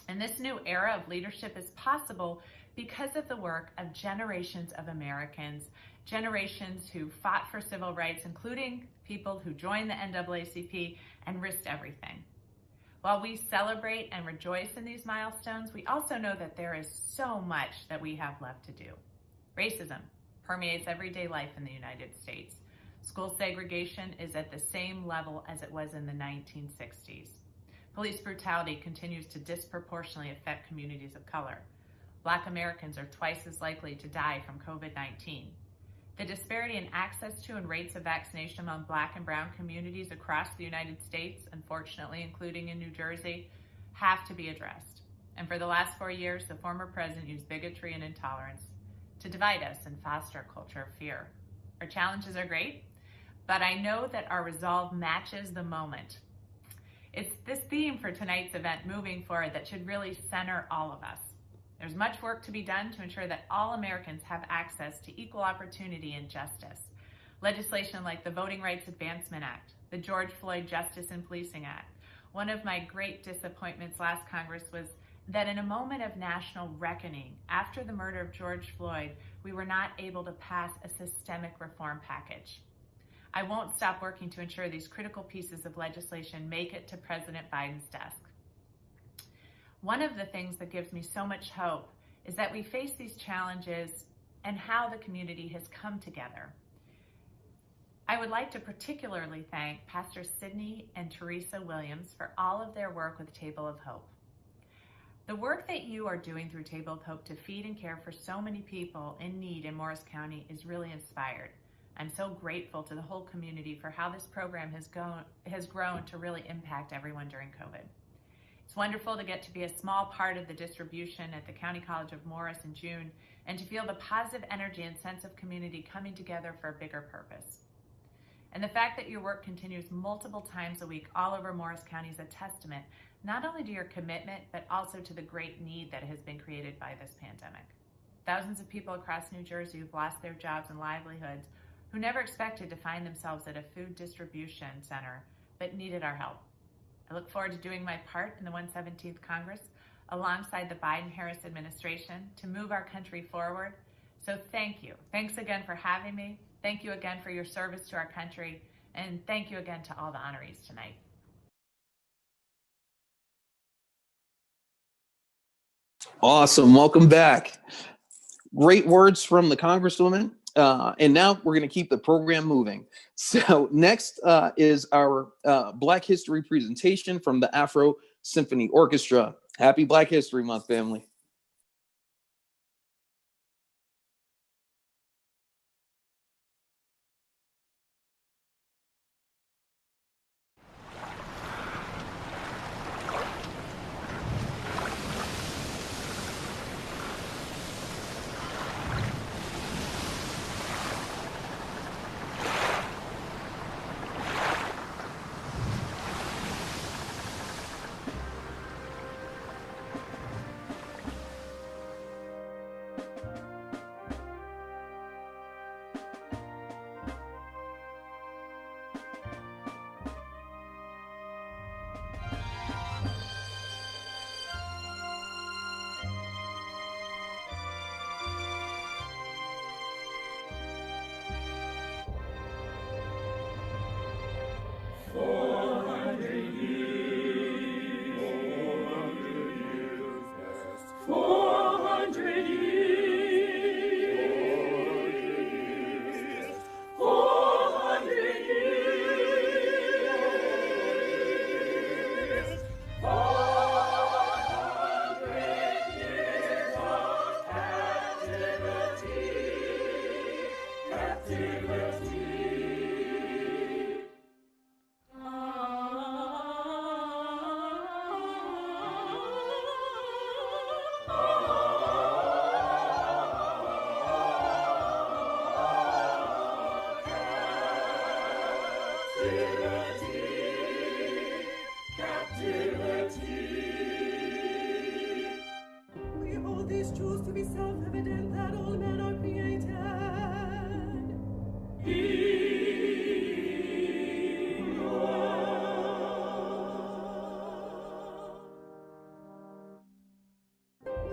And this new era of leadership is possible because of the work of generations of Americans, generations who fought for civil rights, including people who joined the NAACP and risked everything. While we celebrate and rejoice in these milestones, we also know that there is so much that we have left to do. Racism permeates everyday life in the United States. School segregation is at the same level as it was in the 1960s. Police brutality continues to disproportionately affect communities of color. Black Americans are twice as likely to die from COVID-19. The disparity in access to and rates of vaccination among Black and Brown communities across the United States, unfortunately including in New Jersey, have to be addressed. And for the last 4 years, the former president used bigotry and intolerance to divide us and foster a culture of fear. Our challenges are great, but I know that our resolve matches the moment. It's this theme for tonight's event, moving forward, that should really center all of us. There's much work to be done to ensure that all Americans have access to equal opportunity and justice. Legislation like the Voting Rights Advancement Act, the George Floyd Justice in Policing Act. One of my great disappointments last Congress was that in a moment of national reckoning after the murder of George Floyd, we were not able to pass a systemic reform package. I won't stop working to ensure these critical pieces of legislation make it to President Biden's desk. One of the things that gives me so much hope is that we face these challenges and how the community has come together. I would like to particularly thank Pastor Sidney and Teresa Williams for all of their work with Table of Hope. The work that you are doing through Table of Hope to feed and care for so many people in need in Morris County is really inspired. I'm so grateful to the whole community for how this program has grown to really impact everyone during COVID. It's wonderful to get to be a small part of the distribution at the County College of Morris in June and to feel the positive energy and sense of community coming together for a bigger purpose. And the fact that your work continues multiple times a week all over Morris County is a testament not only to your commitment, but also to the great need that has been created by this pandemic. Thousands of people across New Jersey who've lost their jobs and livelihoods, who never expected to find themselves at a food distribution center, but needed our help. I look forward to doing my part in the 117th Congress alongside the Biden-Harris administration to move our country forward. So thank you. Thanks again for having me. Thank you again for your service to our country. And thank you again to all the honorees tonight. Awesome. Welcome back. Great words from the Congresswoman. And now we're going to keep the program moving. So next is our Black History presentation from the Afro Symphony Orchestra. Happy Black History Month, family. We hold these truths to be self-evident that all men are created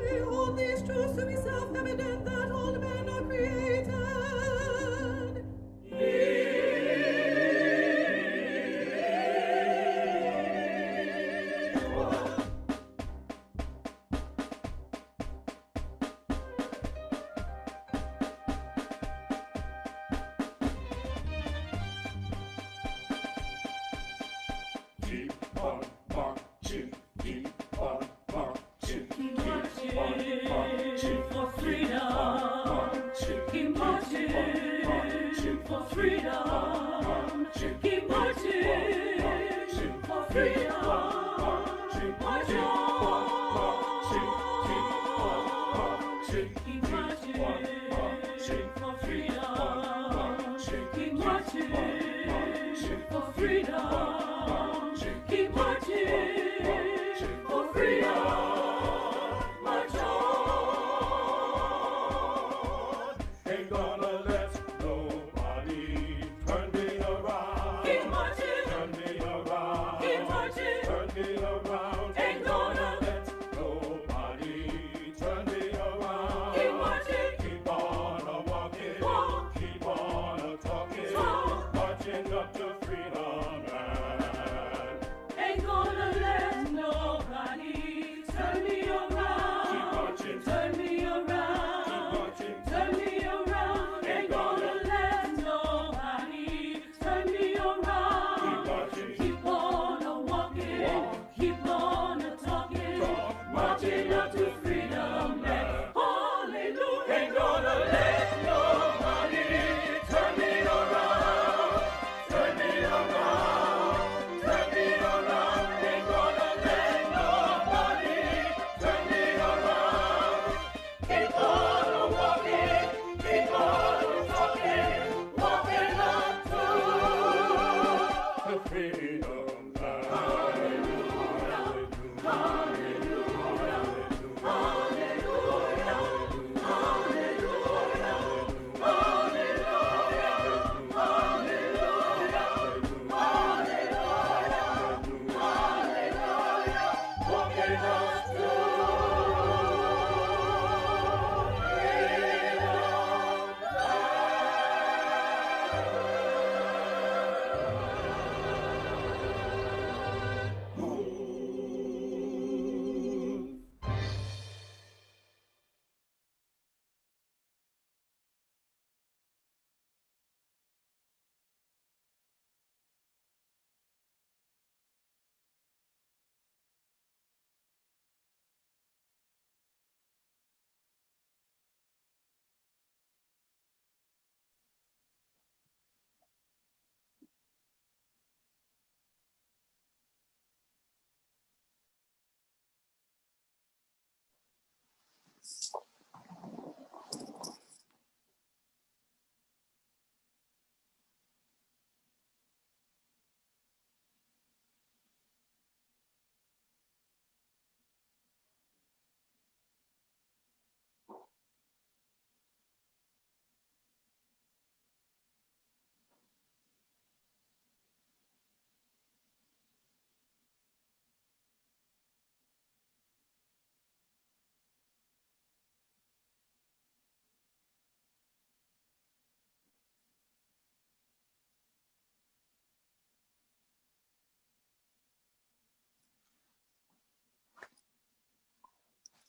We hold these truths to be self-evident that all men are created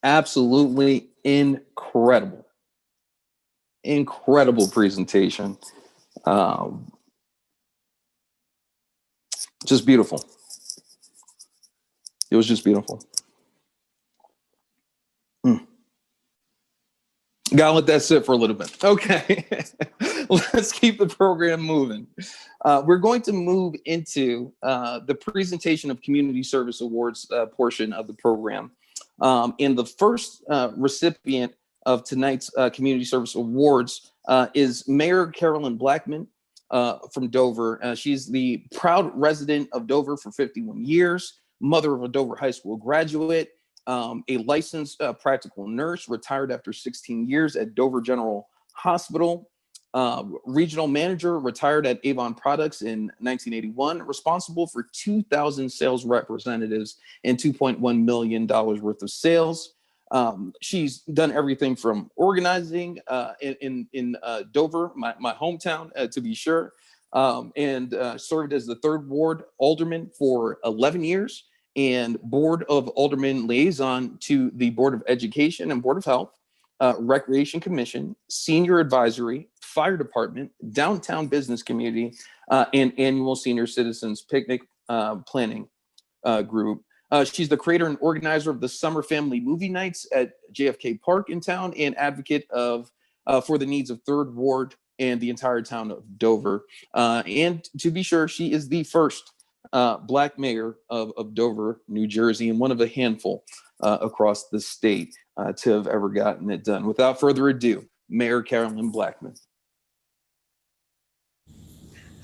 Absolutely incredible. Incredible presentation. Um, just beautiful. It was just beautiful. Gotta let that sit for a little bit. Okay, let's keep the program moving. We're going to move into the presentation of Community Service Awards portion of the program. And the first recipient of tonight's Community Service Awards is Mayor Carolyn Blackman from Dover. She's the proud resident of Dover for 51 years, mother of a Dover High School graduate, a licensed practical nurse, retired after 16 years at Dover General Hospital, regional manager, retired at Avon Products in 1981, responsible for 2,000 sales representatives and $2.1 million worth of sales. She's done everything from organizing in Dover, my hometown, to be sure, and served as the 3rd Ward Alderman for 11 years. And Board of Aldermen liaison to the Board of Education and Board of Health, Recreation Commission, Senior Advisory, Fire Department, Downtown Business Community, and Annual Senior Citizens Picnic Planning Group. She's the creator and organizer of the Summer Family Movie Nights at JFK Park in town, and advocate for the needs of 3rd Ward and the entire town of Dover. And to be sure, she is the first Black mayor of Dover, New Jersey, and one of a handful across the state to have ever gotten it done. Without further ado, Mayor Carolyn Blackman.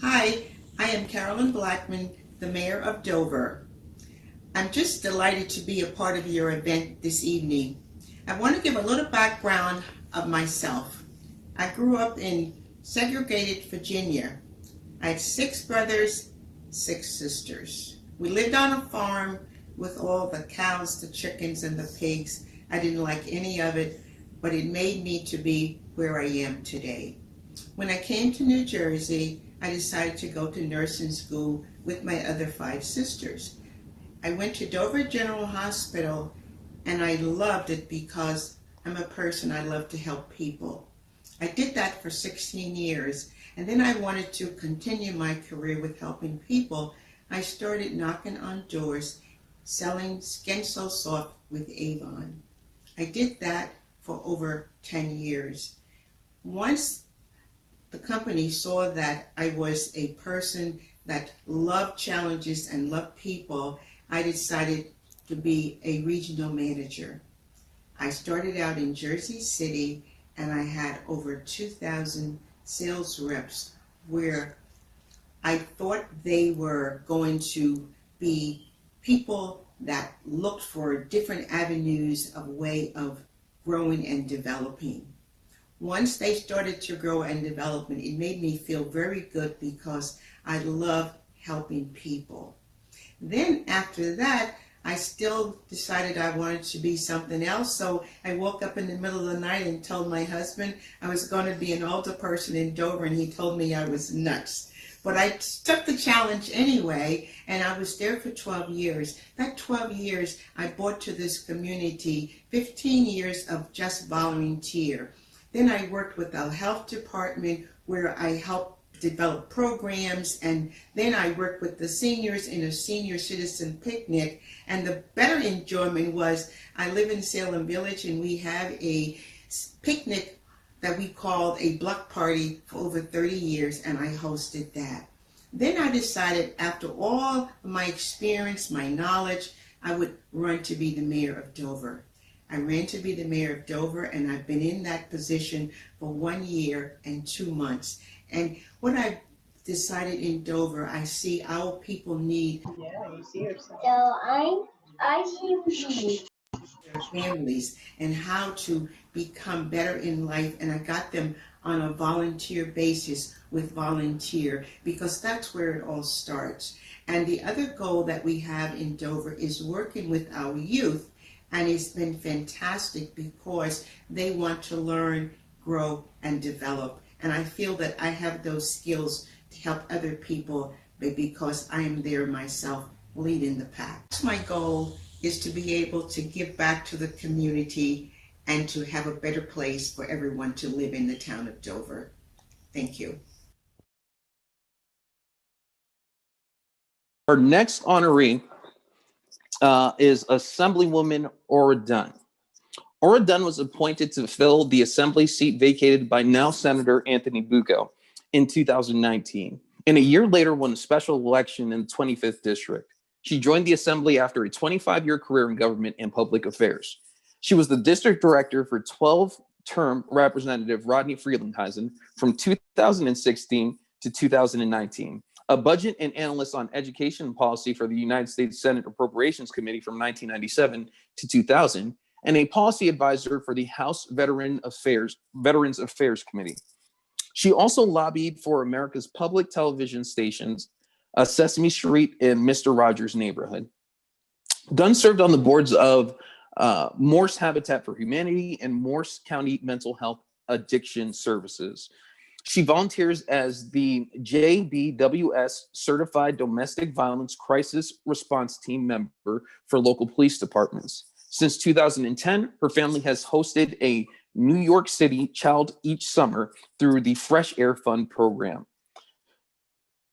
Hi, I am Carolyn Blackman, the mayor of Dover. I'm just delighted to be a part of your event this evening. I want to give a little background of myself. I grew up in segregated Virginia. I had 6 brothers, 6 sisters. We lived on a farm with all the cows, the chickens, and the pigs. I didn't like any of it, but it made me to be where I am today. When I came to New Jersey, I decided to go to nursing school with my other 5 sisters. I went to Dover General Hospital, and I loved it because I'm a person, I love to help people. I did that for 16 years. And then I wanted to continue my career with helping people. I started knocking on doors, selling Skin So Soft with Avon. I did that for over 10 years. Once the company saw that I was a person that loved challenges and loved people, I decided to be a regional manager. I started out in Jersey City, and I had over 2,000 sales reps where I thought they were going to be people that looked for different avenues of way of growing and developing. Once they started to grow and develop, it made me feel very good because I love helping people. Then after that, I still decided I wanted to be something else, so I woke up in the middle of the night and told my husband I was going to be an older person in Dover, and he told me I was nuts. But I took the challenge anyway, and I was there for 12 years. That 12 years, I brought to this community 15 years of just volunteer. Then I worked with the health department where I helped develop programs, and then I worked with the seniors in a senior citizen picnic. And the better enjoyment was I live in Salem Village, and we have a picnic that we called a block party for over 30 years, and I hosted that. Then I decided, after all my experience, my knowledge, I would run to be the mayor of Dover. I ran to be the mayor of Dover, and I've been in that position for 1 year and 2 months. And what I decided in Dover, I see our people need. Yeah, you see yourself. So I see their families and how to become better in life, and I got them on a volunteer basis with volunteer, because that's where it all starts. And the other goal that we have in Dover is working with our youth, and it's been fantastic because they want to learn, grow, and develop. And I feel that I have those skills to help other people because I am there myself, leading the pack. My goal is to be able to give back to the community and to have a better place for everyone to live in the town of Dover. Thank you. Our next honoree is Assemblywoman Ora Dunn. Ora Dunn was appointed to fill the assembly seat vacated by now Senator Anthony Bucco in 2019, and a year later won a special election in the 25th District. She joined the assembly after a 25-year career in government and public affairs. She was the district director for 12-term Representative Rodney Frelinghuysen from 2016 to 2019, a budget and analyst on education policy for the United States Senate Appropriations Committee from 1997 to 2000, and a policy advisor for the House Veterans Affairs Committee. She also lobbied for America's public television stations, Sesame Street and Mr. Rogers' Neighborhood. Dunn served on the boards of Morse Habitat for Humanity and Morse County Mental Health Addiction Services. She volunteers as the JBWS Certified Domestic Violence Crisis Response Team member for local police departments. Since 2010, her family has hosted a New York City child each summer through the Fresh Air Fund program.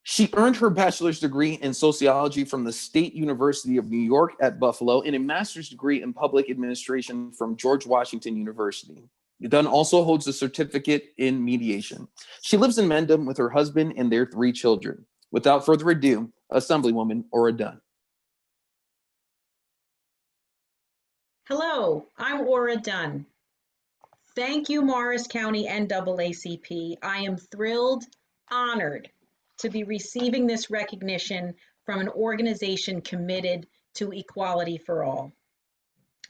She earned her bachelor's degree in sociology from the State University of New York at Buffalo and a master's degree in public administration from George Washington University. Dunn also holds a certificate in mediation. She lives in Mendham with her husband and their 3 children. Without further ado, Assemblywoman Ora Dunn. Hello, I'm Ora Dunn. Thank you, Morris County NAACP. I am thrilled, honored to be receiving this recognition from an organization committed to equality for all.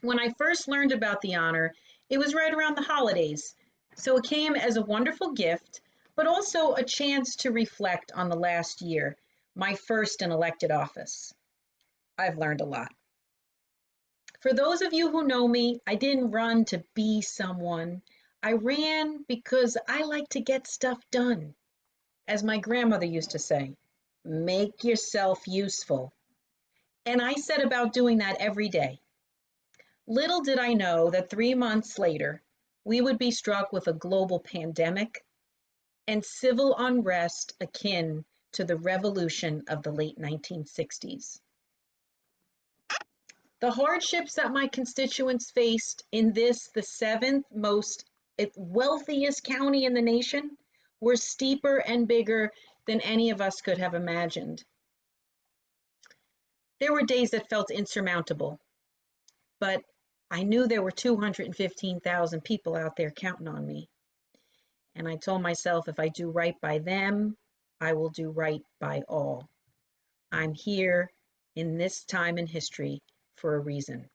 When I first learned about the honor, it was right around the holidays, so it came as a wonderful gift, but also a chance to reflect on the last year, my first in elected office. I've learned a lot. For those of you who know me, I didn't run to be someone. I ran because I like to get stuff done. As my grandmother used to say, make yourself useful. And I set about doing that every day. Little did I know that 3 months later, we would be struck with a global pandemic and civil unrest akin to the revolution of the late 1960s. The hardships that my constituents faced in this, the 7th most wealthiest county in the nation, were steeper and bigger than any of us could have imagined. There were days that felt insurmountable, but I knew there were 215,000 people out there counting on me. And I told myself, if I do right by them, I will do right by all. I'm here in this time in history for a reason.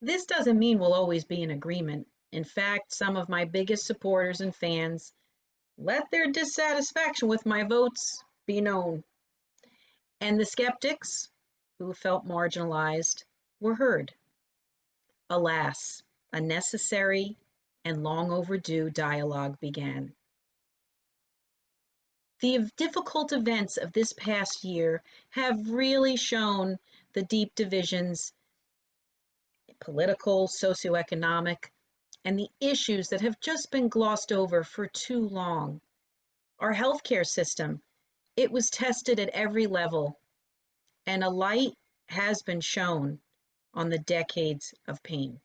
This doesn't mean we'll always be in agreement. In fact, some of my biggest supporters and fans let their dissatisfaction with my votes be known. And the skeptics who felt marginalized were heard. Alas, a necessary and long overdue dialogue began. The difficult events of this past year have really shown the deep divisions, political, socioeconomic, and the issues that have just been glossed over for too long. Our healthcare system, it was tested at every level, and a light has been shown on the decades of pain.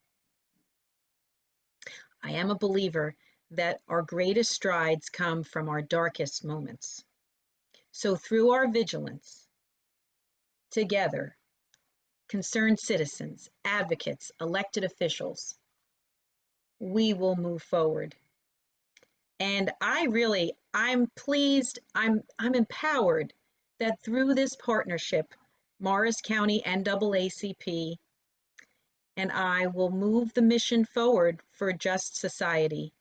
I am a believer that our greatest strides come from our darkest moments. So through our vigilance, together, concerned citizens, advocates, elected officials, we will move forward. And I'm pleased, I'm empowered that through this partnership, Morris County NAACP and I will move the mission forward for a just society.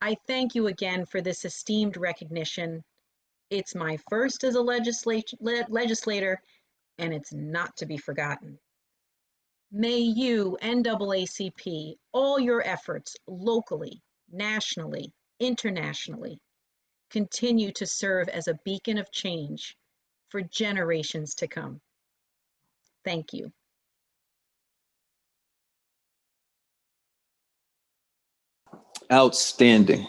I thank you again for this esteemed recognition. It's my first as a legislator, and it's not to be forgotten. May you, NAACP, all your efforts locally, nationally, internationally, continue to serve as a beacon of change for generations to come. Thank you. Outstanding.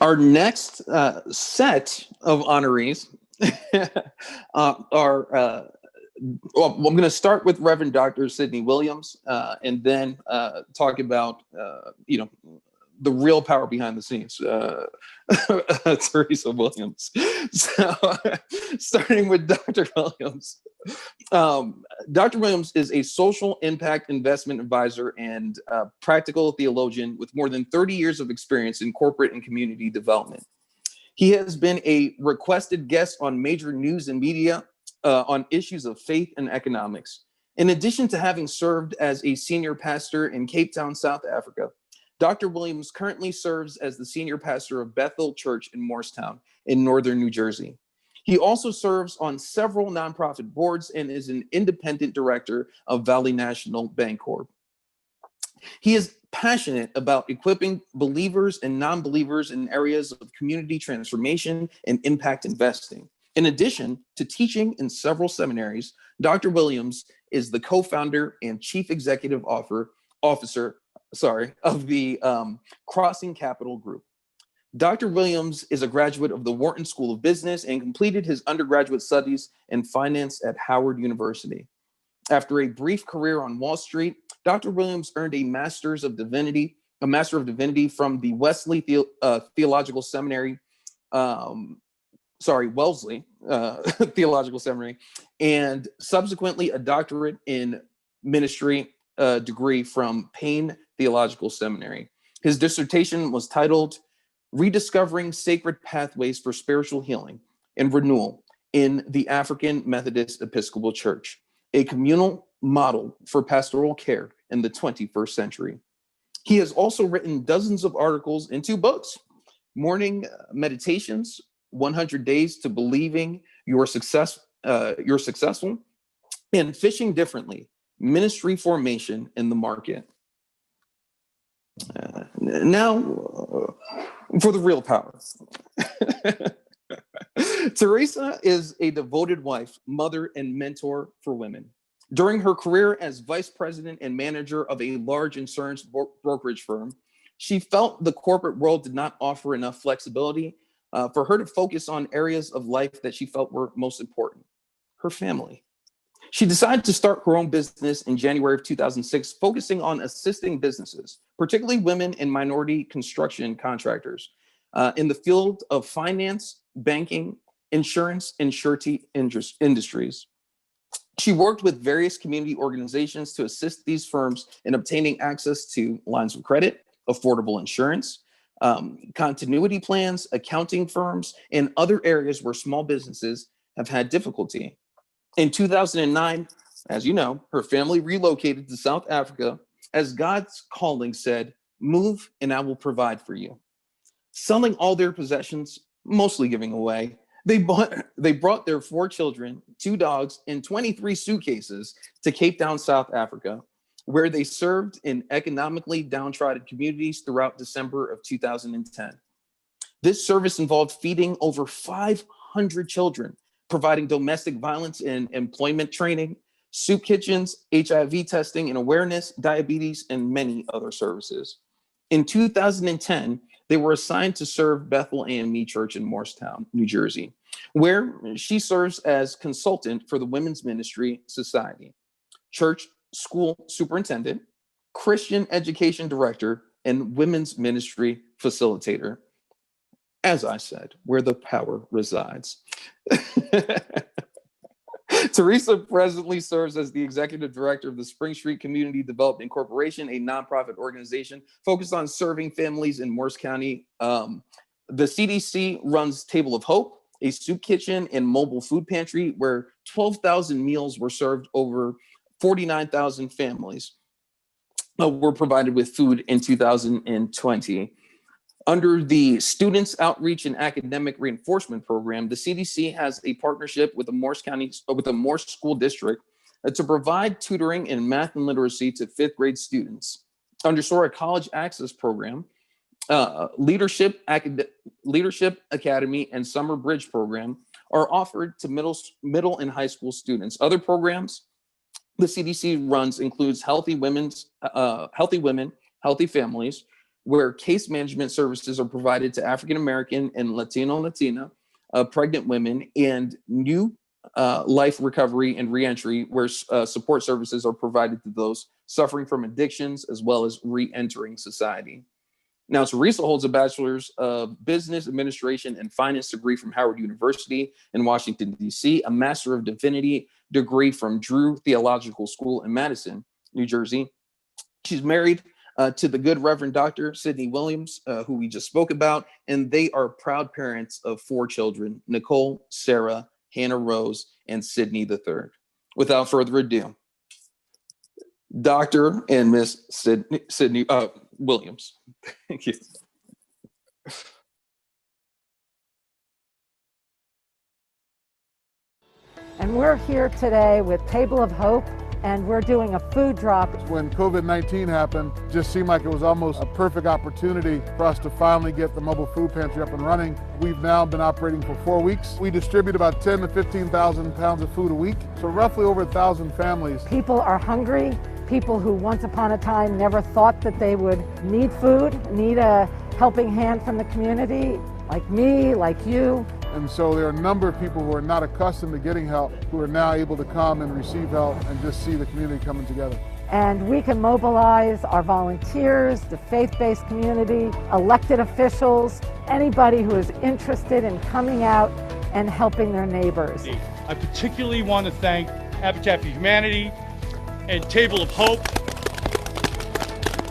Our next set of honorees are, well, I'm going to start with Reverend Dr. Sidney Williams, and then talk about, the real power behind the scenes, Teresa Williams. So, starting with Dr. Williams. Dr. Williams is a social impact investment advisor and practical theologian with more than 30 years of experience in corporate and community development. He has been a requested guest on major news and media on issues of faith and economics. In addition to having served as a senior pastor in Cape Town, South Africa, Dr. Williams currently serves as the senior pastor of Bethel Church in Morristown in northern New Jersey. He also serves on several nonprofit boards and is an independent director of Valley National Bancorp. He is passionate about equipping believers and non-believers in areas of community transformation and impact investing. In addition to teaching in several seminaries, Dr. Williams is the co-founder and chief executive officer of the Crossing Capital Group. Dr. Williams is a graduate of the Wharton School of Business and completed his undergraduate studies in finance at Howard University. After a brief career on Wall Street, Dr. Williams earned a Master of Divinity from the Wesley Theological Seminary, Wellesley Theological Seminary, and subsequently a doctorate in ministry degree from Payne Theological Seminary. His dissertation was titled Rediscovering Sacred Pathways for Spiritual Healing and Renewal in the African Methodist Episcopal Church, a communal model for pastoral care in the 21st century. He has also written dozens of articles in 2 books, Morning Meditations, 100 Days to Believing You're Successful, and Fishing Differently, Ministry Formation in the Market. Now, for the real power. Teresa is a devoted wife, mother, and mentor for women. During her career as vice president and manager of a large insurance brokerage firm, she felt the corporate world did not offer enough flexibility for her to focus on areas of life that she felt were most important, her family. She decided to start her own business in January of 2006, focusing on assisting businesses, particularly women and minority construction contractors, in the field of finance, banking, insurance, and surety industries. She worked with various community organizations to assist these firms in obtaining access to lines of credit, affordable insurance, continuity plans, accounting firms, and other areas where small businesses have had difficulty. In 2009, as you know, her family relocated to South Africa as God's calling said, "Move and I will provide for you." Selling all their possessions, mostly giving away, they brought their 4 children, 2 dogs, and 23 suitcases to Cape Town, South Africa, where they served in economically downtrodden communities throughout December of 2010. This service involved feeding over 500 children, providing domestic violence and employment training, soup kitchens, HIV testing and awareness, diabetes, and many other services. In 2010, they were assigned to serve Bethel AME Church in Morristown, New Jersey, where she serves as consultant for the Women's Ministry Society, church school superintendent, Christian education director, and women's ministry facilitator. As I said, where the power resides. Teresa presently serves as the executive director of the Spring Street Community Development Corporation, a nonprofit organization focused on serving families in Morris County. The CDC runs Table of Hope, a soup kitchen and mobile food pantry where 12,000 meals were served. Over 49,000 families were provided with food in 2020. Under the Students Outreach and Academic Reinforcement Program, the CDC has a partnership with the Morse School District to provide tutoring in math and literacy to 5th grade students. Under SORA College Access Program, Leadership Academy and Summer Bridge Program are offered to middle and high school students. Other programs the CDC runs includes healthy women, healthy families, where case management services are provided to African American and Latina, pregnant women, and new life recovery and reentry, where support services are provided to those suffering from addictions as well as re-entering society. Now, Teresa holds a bachelor's of business administration and finance degree from Howard University in Washington, D.C., a master of divinity degree from Drew Theological School in Madison, New Jersey. She's married to the good Reverend Dr. Sidney Williams, who we just spoke about, and they are proud parents of 4 children: Nicole, Sarah, Hannah Rose, and Sidney III. Without further ado, Dr. and Miss Sidney Williams. Thank you. And we're here today with Table of Hope, and we're doing a food drop. When COVID-19 happened, it just seemed like it was almost a perfect opportunity for us to finally get the mobile food pantry up and running. We've now been operating for 4 weeks. We distribute about 10 to 15,000 pounds of food a week, so roughly over 1,000 families. People are hungry. People who once upon a time never thought that they would need food, need a helping hand from the community, like me, like you. And so there are a number of people who are not accustomed to getting help who are now able to come and receive help and just see the community coming together. And we can mobilize our volunteers, the faith-based community, elected officials, anybody who is interested in coming out and helping their neighbors. I particularly want to thank Habitat for Humanity and Table of Hope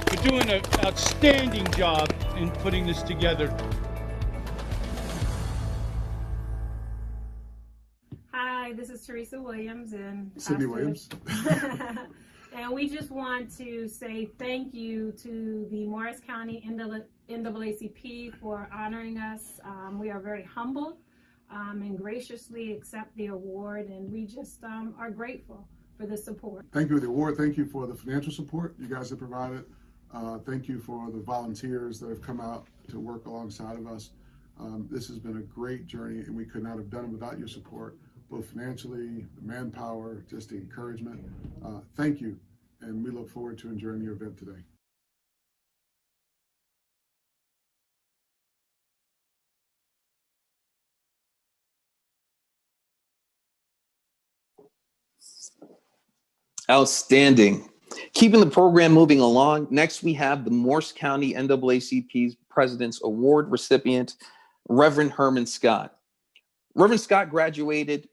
for doing an outstanding job in putting this together. Hi, this is Teresa Williams and Sidney Williams. And we just want to say thank you to the Morris County NAACP for honoring us. We are very humbled and graciously accept the award, and we just are grateful for the support. Thank you for the award. Thank you for the financial support you guys have provided. Thank you for the volunteers that have come out to work alongside of us. This has been a great journey, and we could not have done it without your support, both financially, the manpower, just the encouragement. Thank you, and we look forward to enjoying your event today. Outstanding. Keeping the program moving along, next we have the Morris County NAACP's President's Award recipient, Reverend Herman Scott. Reverend Scott graduated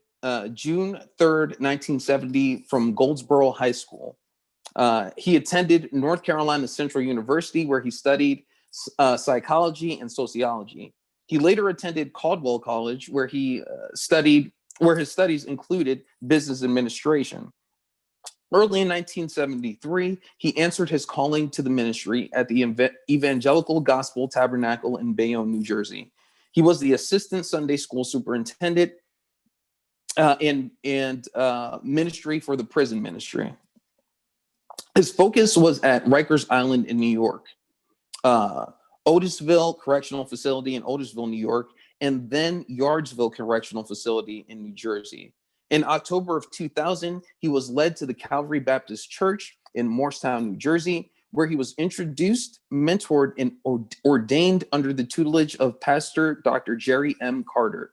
June 3rd, 1970 from Goldsboro High School. He attended North Carolina Central University, where he studied psychology and sociology. He later attended Caldwell College, where his studies included business administration. Early in 1973, he answered his calling to the ministry at the Evangelical Gospel Tabernacle in Bayonne, New Jersey. He was the assistant Sunday school superintendent and ministry for the prison ministry. His focus was at Rikers Island in New York, Otisville Correctional Facility in Otisville, New York, and then Yardsville Correctional Facility in New Jersey. In October of 2000, he was led to the Calvary Baptist Church in Morristown, New Jersey, where he was introduced, mentored, and ordained under the tutelage of Pastor Dr. Jerry M. Carter.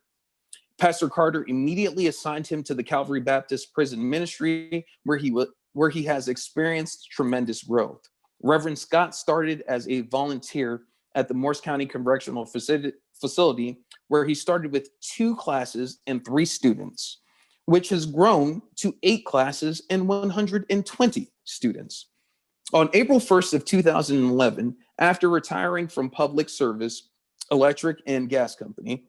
Pastor Carter immediately assigned him to the Calvary Baptist Prison Ministry, where he has experienced tremendous growth. Reverend Scott started as a volunteer at the Morris County Correctional Facility, where he started with 2 classes and 3 students, which has grown to 8 classes and 120 students. On April 1st of 2011, after retiring from public service, electric and gas company,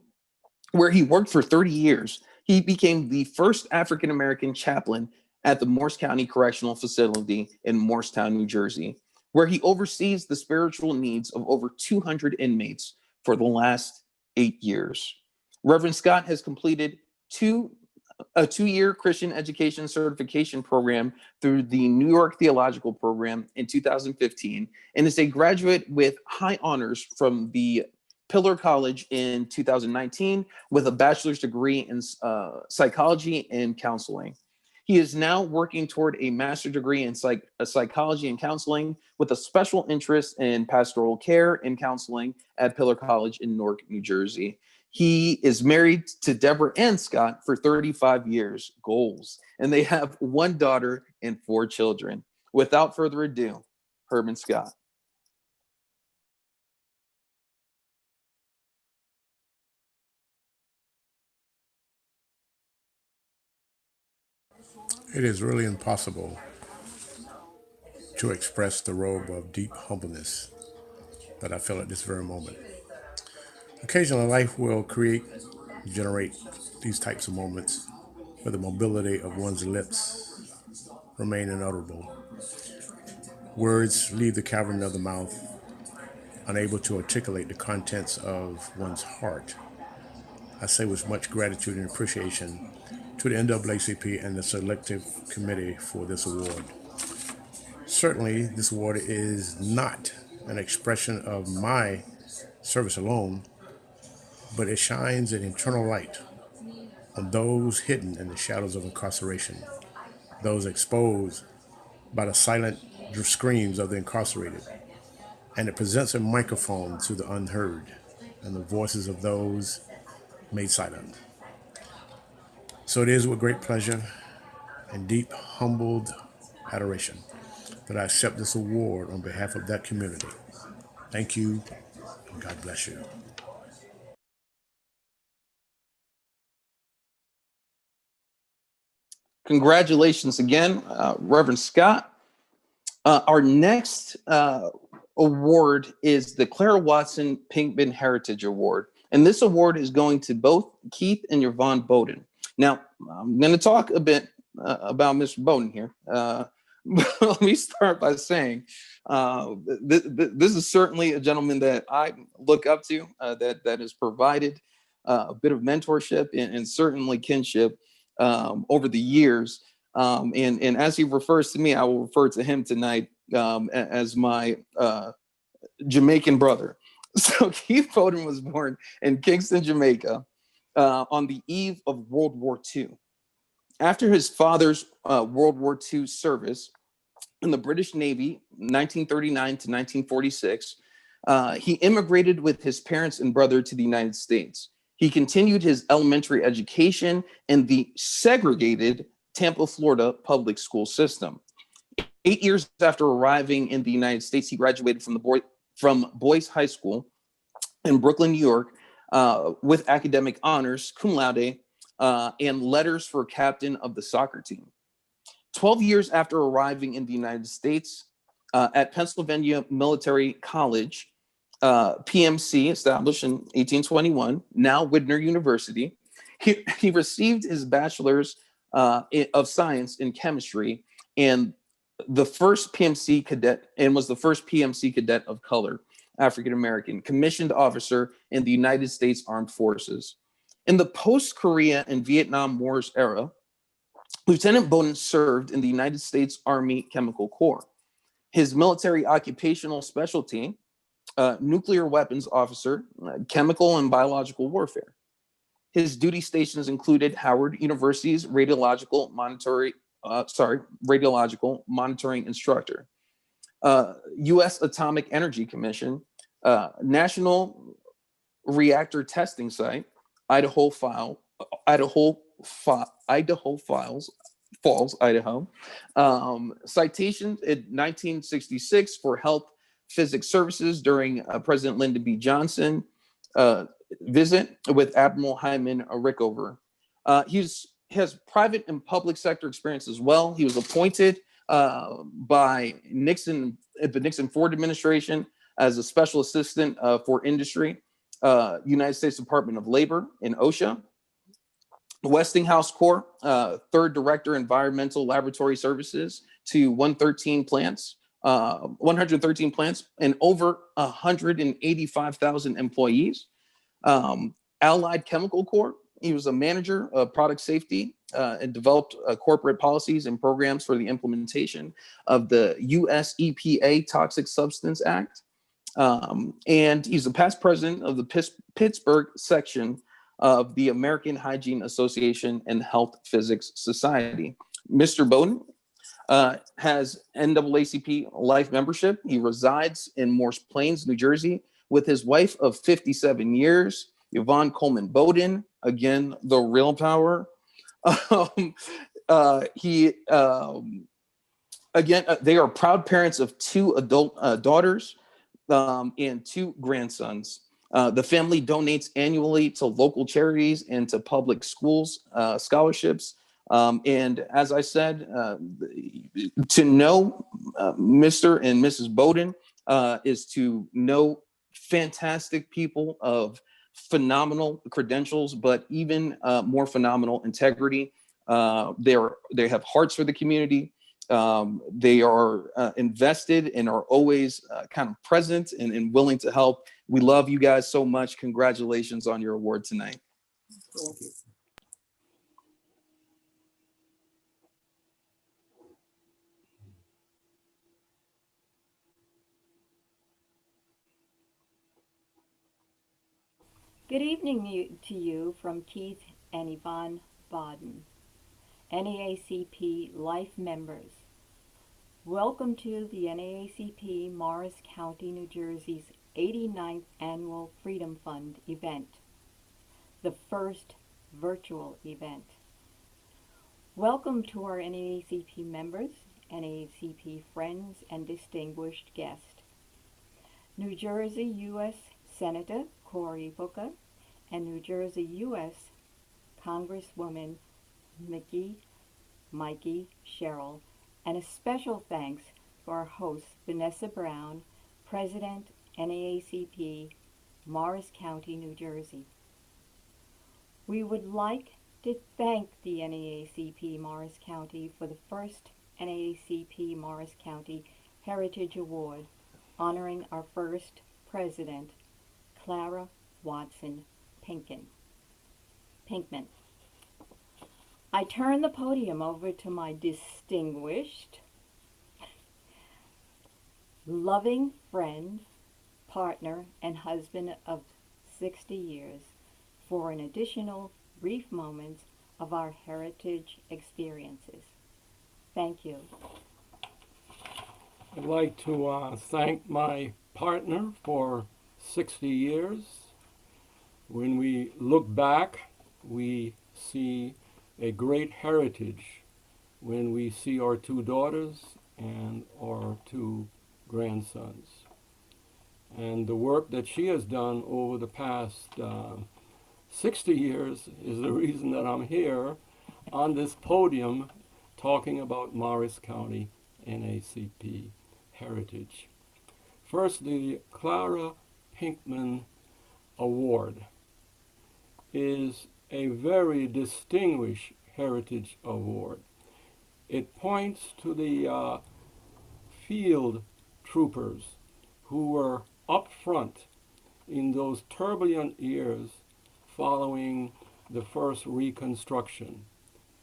where he worked for 30 years, he became the first African-American chaplain at the Morris County Correctional Facility in Morristown, New Jersey, where he oversees the spiritual needs of over 200 inmates for the last 8 years. Reverend Scott has completed a 2-year Christian education certification program through the New York Theological Program in 2015, and is a graduate with high honors from the Pillar College in 2019 with a bachelor's degree in psychology and counseling. He is now working toward a master's degree in psychology and counseling with a special interest in pastoral care and counseling at Pillar College in Newark, New Jersey. He is married to Deborah and Scott for 35 years, goals, and they have one daughter and 4 children. Without further ado, Herman Scott. It is really impossible to express the robe of deep humbleness that I feel at this very moment. Occasionally, life will generate these types of moments where the mobility of one's lips remain inaudible. Words leave the cavern of the mouth, unable to articulate the contents of one's heart. I say with much gratitude and appreciation to the NAACP and the selective committee for this award. Certainly, this award is not an expression of my service alone, but it shines an eternal light on those hidden in the shadows of incarceration, those exposed by the silent screams of the incarcerated, and it presents a microphone to the unheard and the voices of those made silent. So it is with great pleasure and deep humbled adoration that I accept this award on behalf of that community. Thank you, and God bless you. Congratulations again, Reverend Scott. Our next award is the Clara Watson Pinkman Heritage Award. And this award is going to both Keith and Yvonne Bowden. Now, I'm going to talk a bit about Mr. Bowden here. Let me start by saying this is certainly a gentleman that I look up to, that has provided a bit of mentorship and certainly kinship over the years. And as he refers to me, I will refer to him tonight as my Jamaican brother. So Keith Bowden was born in Kingston, Jamaica on the eve of World War II. After his father's World War II service in the British Navy, 1939 to 1946, he immigrated with his parents and brother to the United States. He continued his elementary education in the segregated Tampa, Florida public school system. 8 years after arriving in the United States, he graduated from Boyce High School in Brooklyn, New York, with academic honors, cum laude, and letters for captain of the soccer team. 12 years after arriving in the United States, at Pennsylvania Military College, PMC, established in 1821, now Widener University, he received his bachelor's of science in chemistry and the first PMC cadet, and was the first PMC cadet of color, African American, commissioned officer in the United States Armed Forces. In the post-Korea and Vietnam Wars era, Lieutenant Bowden served in the United States Army Chemical Corps. His military occupational specialty, nuclear weapons officer, chemical and biological warfare. His duty stations included Howard University's radiological monitoring instructor, U.S. Atomic Energy Commission, National Reactor Testing Site, Idaho Falls, Idaho. Citation in 1966 for health physics services during President Lyndon B. Johnson visit with Admiral Hyman Rickover. He has private and public sector experience as well. He was appointed by the Nixon Ford administration as a special assistant for industry, United States Department of Labor in OSHA, Westinghouse Corp, third director environmental laboratory services to 113 plants and over 185,000 employees. Allied Chemical Corp, he was a manager of product safety and developed corporate policies and programs for the implementation of the US EPA Toxic Substance Act. And he's a past president of the Pittsburgh section of the American Hygiene Association and Health Physics Society. Mr. Bowden has NAACP life membership. He resides in Morris Plains, New Jersey, with his wife of 57 years, Yvonne Coleman Bowden. Again, the real power. He again, they are proud parents of 2 adult daughters and 2 grandsons. The family donates annually to local charities and to public schools scholarships. And as I said, to know Mr. and Mrs. Bowden is to know fantastic people of phenomenal credentials, but even more phenomenal integrity. They have hearts for the community. They are invested and are always kind of present and willing to help. We love you guys so much. Congratulations on your award tonight. Thank you. Good evening to you from Keith and Yvonne Bowden, NAACP Life members. Welcome to the NAACP Morris County, New Jersey's 89th Annual Freedom Fund event, the first virtual event. Welcome to our NAACP members, NAACP friends, and distinguished guests. New Jersey U.S. Senator Cory Booker and New Jersey U.S. Congresswoman Mikey Sherrill, and a special thanks to our host Vanessa Brown, President, NAACP, Morris County, New Jersey. We would like to thank the NAACP Morris County for the first NAACP Morris County Heritage Award, honoring our first president, Clara Watson Pinkman. I turn the podium over to my distinguished, loving friend, partner, and husband of 60 years for an additional brief moments of our heritage experiences. Thank you. I'd like to thank my partner for 60 years. When we look back, we see a great heritage when we see our 2 daughters and our 2 grandsons. And the work that she has done over the past 60 years is the reason that I'm here on this podium talking about Morris County NAACP heritage. First, the Clara Pinkman Award is a very distinguished heritage award. It points to the field troopers who were up front in those turbulent years following the first Reconstruction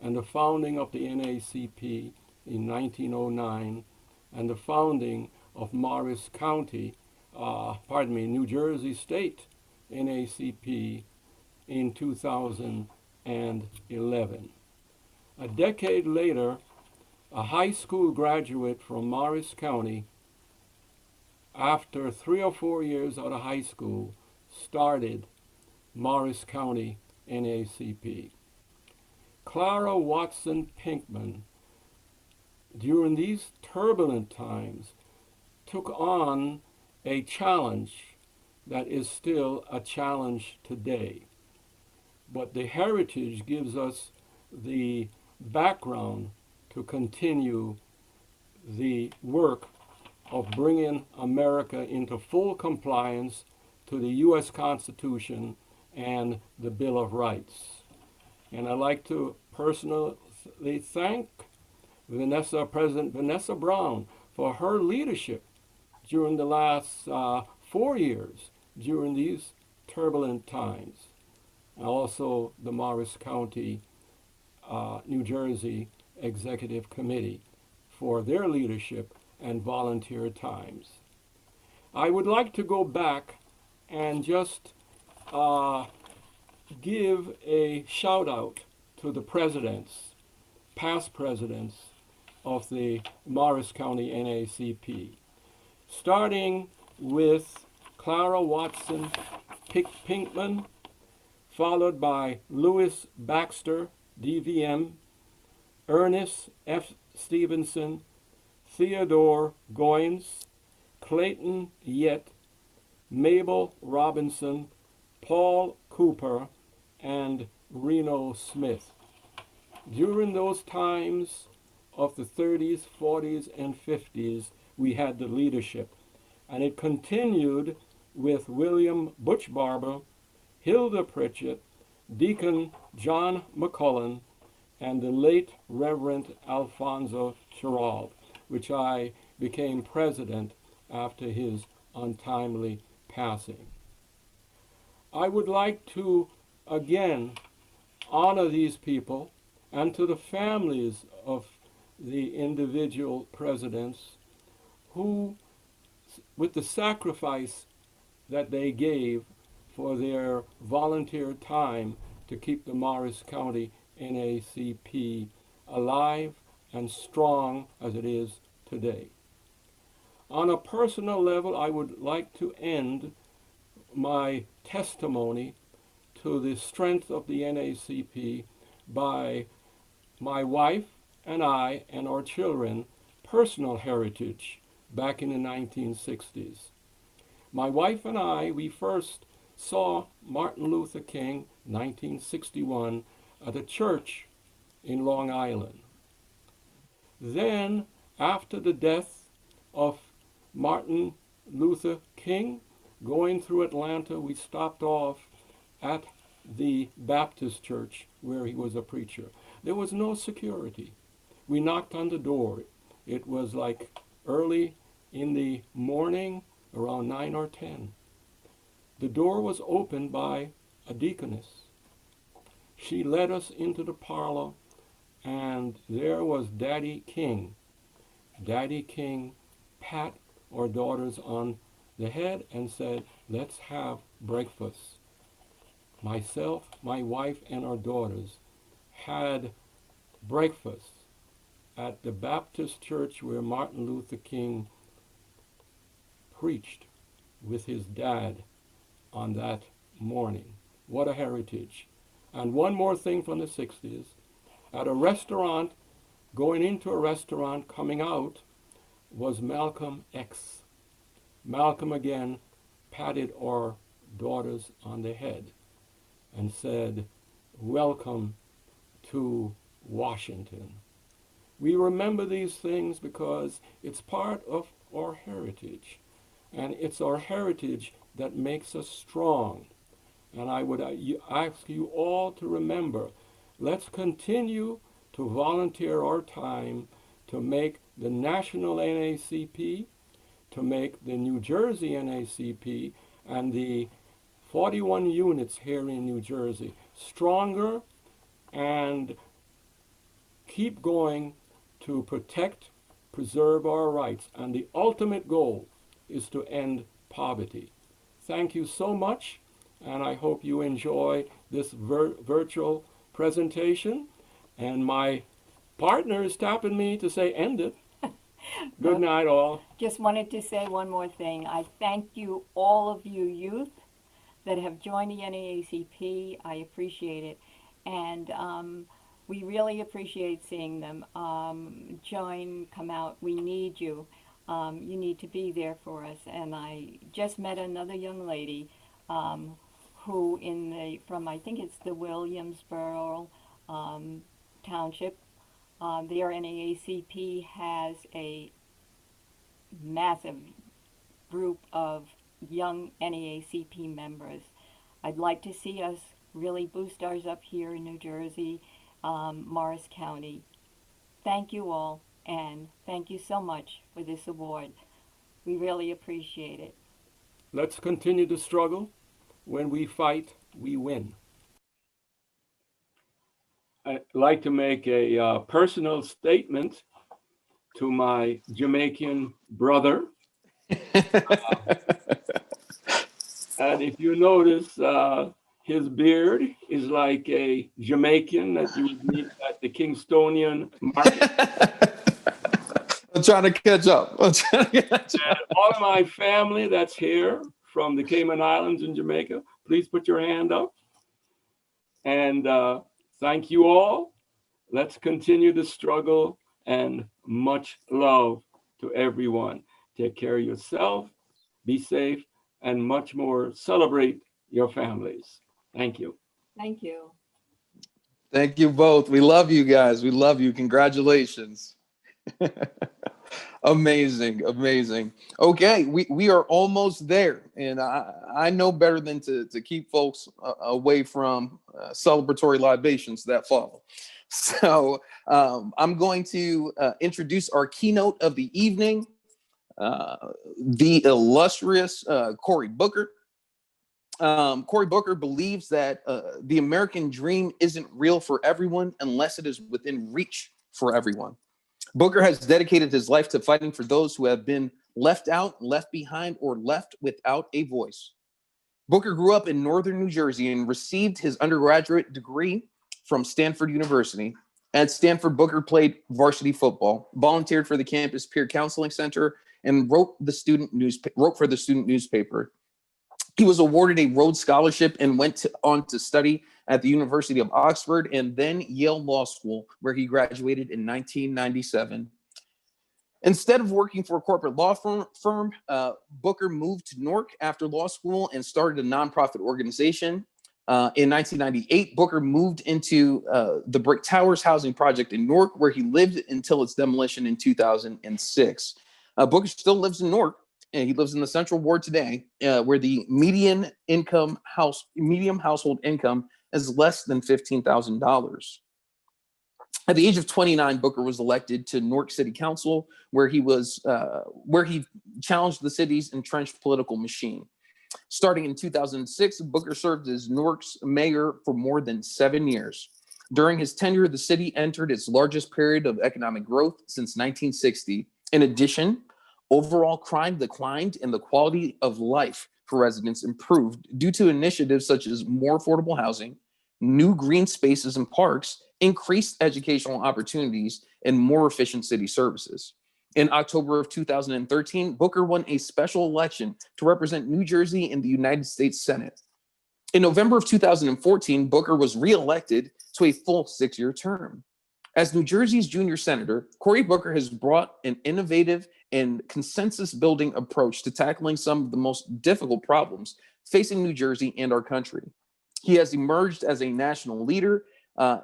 and the founding of the NAACP in 1909 and the founding of Morris County, New Jersey State NAACP in 2011. A decade later, a high school graduate from Morris County, after 3 or 4 years out of high school, started Morris County NAACP. Clara Watson Pinkman, during these turbulent times, took on a challenge that is still a challenge today. But the heritage gives us the background to continue the work of bringing America into full compliance to the U.S. Constitution and the Bill of Rights. And I'd like to personally thank President Vanessa Brown for her leadership during the last 4 years during these turbulent times. And also the Morris County, New Jersey Executive Committee for their leadership and volunteer times. I would like to go back and just give a shout out to the presidents past presidents of the Morris County NAACP, starting with Clara Watson Pinkman, followed by Louis Baxter, DVM, Ernest F. Stevenson, Theodore Goins, Clayton Yett, Mabel Robinson, Paul Cooper, and Reno Smith. During those times of the 30s, 40s, and 50s, we had the leadership. And it continued with William Butch Barber, Hilda Pritchett, Deacon John McCullen, and the late Reverend Alfonso Chirald, which I became president after his untimely passing. I would like to again honor these people and to the families of the individual presidents who, with the sacrifice that they gave for their volunteer time to keep the Morris County NAACP alive and strong as it is today. On a personal level, I would like to end my testimony to the strength of the NAACP by my wife and I and our children personal heritage back in the 1960s. My wife and I, we first saw Martin Luther King, 1961, at a church in Long Island. Then, after the death of Martin Luther King, going through Atlanta, we stopped off at the Baptist church where he was a preacher. There was no security. We knocked on the door. It was like early in the morning, around 9 or 10. The door was opened by a deaconess. She led us into the parlor, and there was Daddy King. Daddy King pat our daughters on the head and said, "Let's have breakfast." Myself, my wife, and our daughters had breakfast at the Baptist church where Martin Luther King preached with his dad on that morning. What a heritage. And one more thing from the 60s. At a restaurant, going into a restaurant, coming out, was Malcolm X. Malcolm again patted our daughters on the head and said, "Welcome to Washington." We remember these things because it's part of our heritage. And it's our heritage that makes us strong. And I would ask you all to remember, let's continue to volunteer our time to make the national NAACP, to make the New Jersey NAACP, and the 41 units here in New Jersey stronger, and keep going to protect, preserve our rights. And the ultimate goal is to end poverty. Thank you so much, and I hope you enjoy this virtual presentation. And my partner is tapping me to say end it. Good night, all. Just wanted to say one more thing. I thank you, all of you youth that have joined the NAACP. I appreciate it. And we really appreciate seeing them join, come out. We need you. You need to be there for us. And I just met another young lady who from I think it's the Williamsboro Township. Their NAACP has a massive group of young NAACP members. I'd like to see us really boost ours up here in New Jersey, Morris County. Thank you all, and thank you so much for this award. We really appreciate it. Let's continue to struggle. When we fight, we win. I'd like to make a personal statement to my Jamaican brother. And if you notice, His beard is like a Jamaican that you would meet at the Kingstonian market. I'm trying to catch up. I'm trying to catch up. And all of my family that's here from the Cayman Islands in Jamaica, please put your hand up. And thank you all. Let's continue the struggle, and much love to everyone. Take care of yourself, be safe, and much more. Celebrate your families. Thank you. Thank you. Thank you both. We love you guys. We love you. Congratulations. Amazing, amazing. Okay, we are almost there, and I know better than to keep folks away from celebratory libations that follow. So I'm going to introduce our keynote of the evening, the illustrious Cory Booker. Cory Booker believes that the American dream isn't real for everyone unless it is within reach for everyone. Booker has dedicated his life to fighting for those who have been left out, left behind, or left without a voice. Booker grew up in northern New Jersey and received his undergraduate degree from Stanford University. At Stanford, Booker played varsity football, volunteered for the campus peer counseling center, and wrote for the student newspaper. He was awarded a Rhodes Scholarship and went on to study at the University of Oxford and then Yale Law School, where he graduated in 1997. Instead of working for a corporate law firm, Booker moved to Newark after law school and started a nonprofit organization. In 1998, Booker moved into the Brick Towers housing project in Newark, where he lived until its demolition in 2006. Booker still lives in Newark, and he lives in the Central Ward today, where the median household income is less than $15,000. At the age of 29, Booker was elected to Newark City Council, where he challenged the city's entrenched political machine. Starting in 2006, Booker served as Newark's mayor for more than 7 years. During his tenure, the city entered its largest period of economic growth since 1960. In addition, overall crime declined and the quality of life for residents improved due to initiatives such as more affordable housing, new green spaces and parks, increased educational opportunities, and more efficient city services. In October of 2013, Booker won a special election to represent New Jersey in the United States Senate. In November of 2014, Booker was reelected to a full 6-year term. As New Jersey's junior senator, Cory Booker has brought an innovative and consensus-building approach to tackling some of the most difficult problems facing New Jersey and our country. He has emerged as a national leader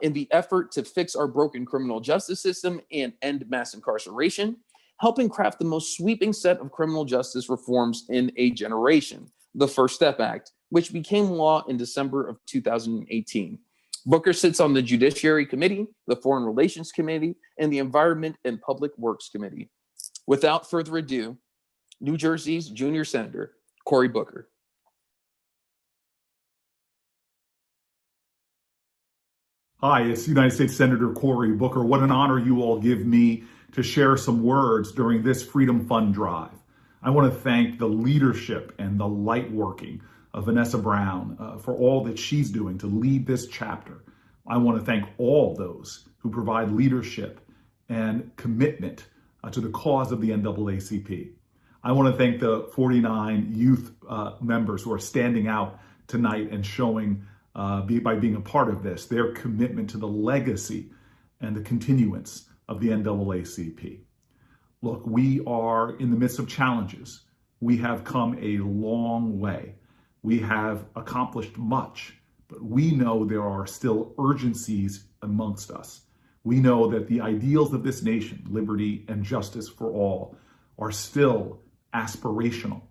in the effort to fix our broken criminal justice system and end mass incarceration, helping craft the most sweeping set of criminal justice reforms in a generation, the First Step Act, which became law in December of 2018. Booker sits on the Judiciary Committee, the Foreign Relations Committee, and the Environment and Public Works Committee. Without further ado, New Jersey's junior senator, Cory Booker. Hi, it's United States Senator Cory Booker. What an honor you all give me to share some words during this Freedom Fund drive. I want to thank the leadership and the light working of Vanessa Brown for all that she's doing to lead this chapter. I want to thank all those who provide leadership and commitment to the cause of the NAACP. I want to thank the 49 youth members who are standing out tonight and showing by being a part of this, their commitment to the legacy and the continuance of the NAACP. Look, we are in the midst of challenges. We have come a long way. We have accomplished much, but we know there are still urgencies amongst us. We know that the ideals of this nation, liberty and justice for all, are still aspirational.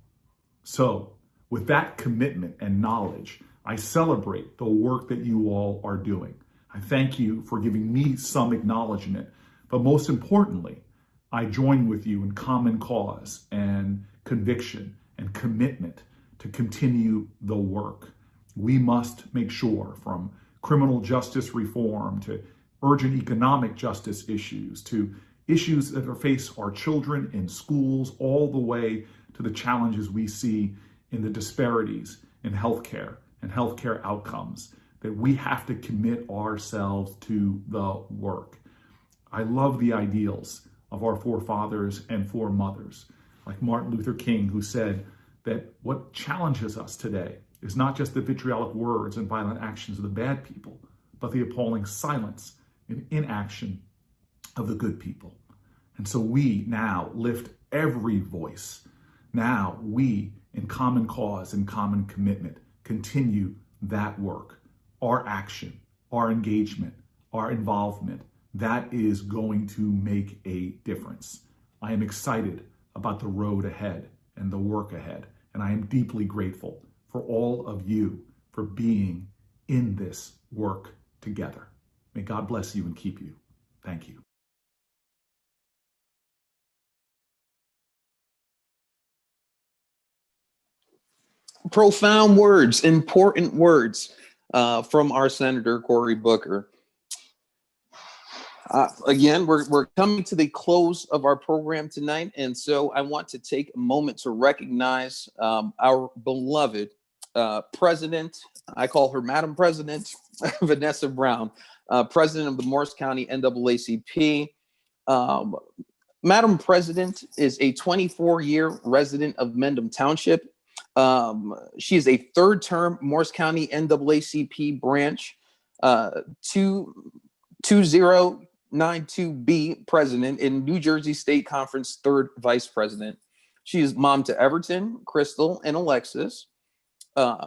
So, with that commitment and knowledge, I celebrate the work that you all are doing. I thank you for giving me some acknowledgement, but most importantly, I join with you in common cause and conviction and commitment to continue the work. We must make sure, from criminal justice reform to urgent economic justice issues to issues that face our children in schools, all the way to the challenges we see in the disparities in healthcare and healthcare outcomes, that we have to commit ourselves to the work. I love the ideals of our forefathers and foremothers, like Martin Luther King, who said that what challenges us today is not just the vitriolic words and violent actions of the bad people, but the appalling silence and inaction of the good people. And so we now lift every voice. Now we, in common cause and common commitment, continue that work. Our action, our engagement, our involvement, that is going to make a difference. I am excited about the road ahead and the work ahead, and I am deeply grateful for all of you for being in this work together. May God bless you and keep you. Thank you. Profound words, important words from our Senator Cory Booker. Again, we're coming to the close of our program tonight, and so I want to take a moment to recognize our beloved President, I call her Madam President, Vanessa Brown, President of the Morris County NAACP. Madam President is a 24-year resident of Mendham Township. She is a third-term Morris County NAACP branch 2092B president and New Jersey State Conference third vice president. She is mom to Everton, Crystal, and Alexis.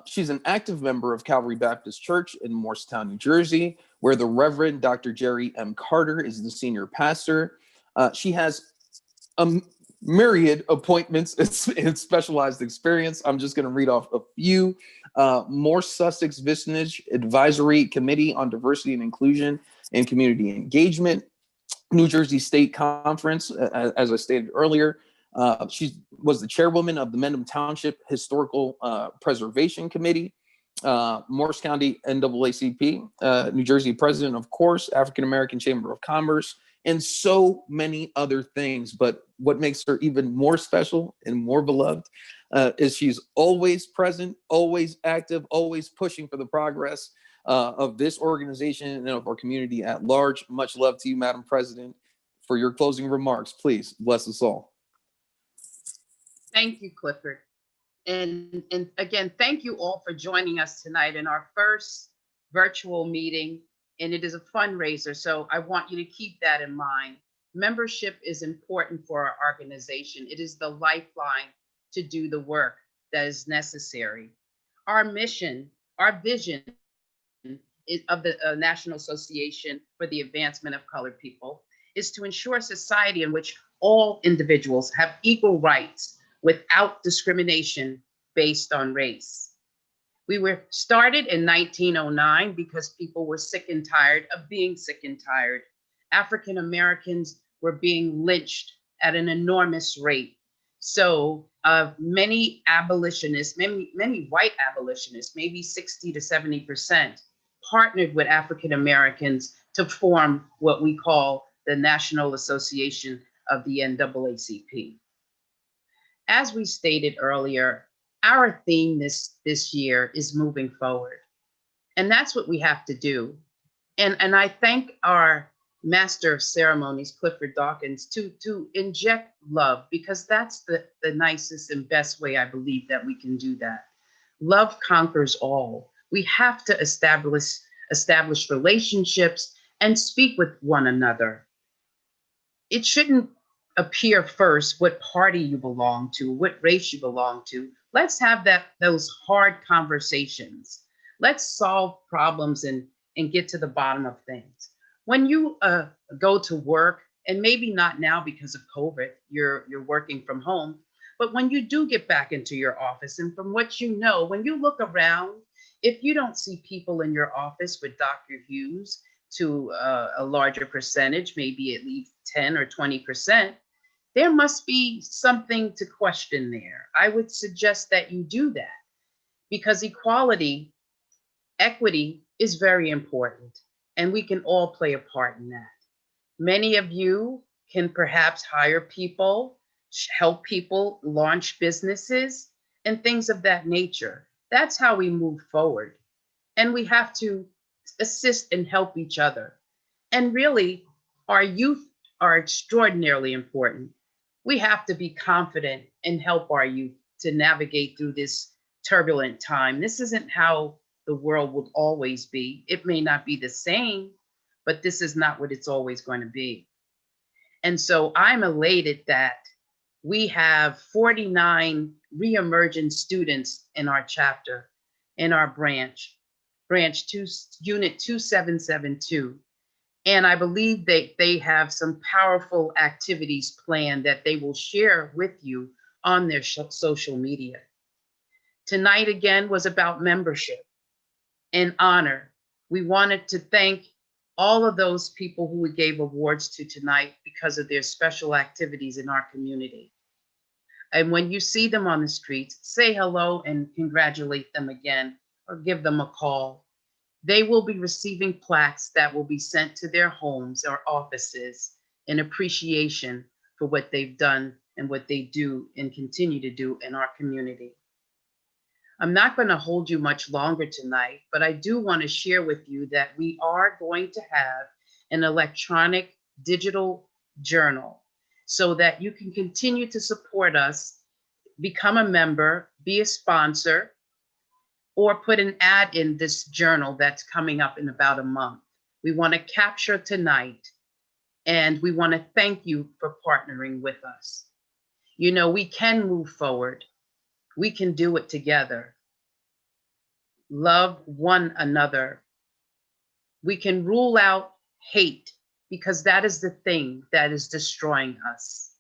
She's an active member of Calvary Baptist Church in Morristown, New Jersey, where the Reverend Dr. Jerry M. Carter is the senior pastor. She has a myriad appointments and specialized experience. I'm just going to read off a few. Morse Sussex Vicinage Advisory Committee on Diversity and Inclusion and Community Engagement, New Jersey State Conference, as I stated earlier. She was the chairwoman of the Mendham Township Historical Preservation Committee, Morris County NAACP, New Jersey president, of course, African American Chamber of Commerce, and so many other things. But what makes her even more special and more beloved is she's always present, always active, always pushing for the progress of this organization and of our community at large. Much love to you, Madam President. For your closing remarks, please bless us all. Thank you, Clifford. And again, thank you all for joining us tonight in our first virtual meeting. And it is a fundraiser, so I want you to keep that in mind. Membership is important for our organization. It is the lifeline to do the work that is necessary. Our mission, our vision of the National Association for the Advancement of Colored People is to ensure a society in which all individuals have equal rights without discrimination based on race. We were started in 1909 because people were sick and tired of being sick and tired. African Americans were being lynched at an enormous rate. So many abolitionists, many white abolitionists, maybe 60 to 70%, partnered with African Americans to form what we call the National Association of the NAACP. As we stated earlier, our theme this year is moving forward. And that's what we have to do. And I thank our Master of Ceremonies, Clifford Dawkins, to inject love, because that's the nicest and best way I believe that we can do that. Love conquers all. We have to establish relationships and speak with one another. It shouldn't appear first what party you belong to, what race you belong to. Let's have those hard conversations. Let's solve problems and get to the bottom of things. When you go to work, and maybe not now because of COVID, you're working from home, but when you do get back into your office, and from what you know, when you look around, if you don't see people in your office with Dr. Hughes to a larger percentage, maybe at least 10 or 20%, there must be something to question there. I would suggest that you do that, because equity is very important, and we can all play a part in that. Many of you can perhaps hire people, help people launch businesses, and things of that nature. That's how we move forward. And we have to assist and help each other. And really, our youth are extraordinarily important. We have to be confident and help our youth to navigate through this turbulent time. This isn't how the world will always be. It may not be the same, but this is not what it's always going to be. And so I'm elated that we have 49 reemergent students in our chapter, in our branch 2, Unit 2772. And I believe they have some powerful activities planned that they will share with you on their social media. Tonight, again, was about membership and honor. We wanted to thank all of those people who we gave awards to tonight because of their special activities in our community. And when you see them on the streets, say hello and congratulate them again, or give them a call. They will be receiving plaques that will be sent to their homes or offices in appreciation for what they've done and what they do and continue to do in our community. I'm not going to hold you much longer tonight, but I do want to share with you that we are going to have an electronic digital journal so that you can continue to support us, become a member, be a sponsor, or put an ad in this journal that's coming up in about a month. We want to capture tonight, and we want to thank you for partnering with us. You know, we can move forward. We can do it together. Love one another. We can rule out hate because that is the thing that is destroying us.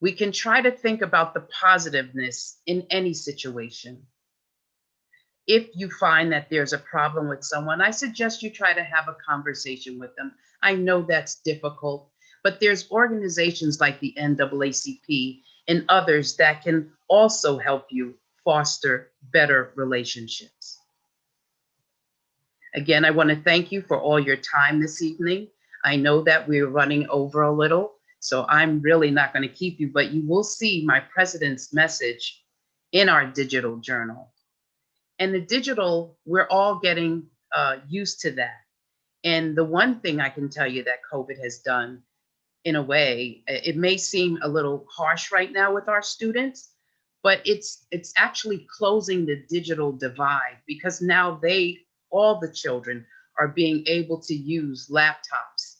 We can try to think about the positiveness in any situation. If you find that there's a problem with someone, I suggest you try to have a conversation with them. I know that's difficult, but there's organizations like the NAACP and others that can also help you foster better relationships. Again, I want to thank you for all your time this evening. I know that we're running over a little, so I'm really not going to keep you, but you will see my president's message in our digital journal. And the digital, we're all getting used to that. And the one thing I can tell you that COVID has done, in a way, it may seem a little harsh right now with our students, but it's actually closing the digital divide because now all the children are being able to use laptops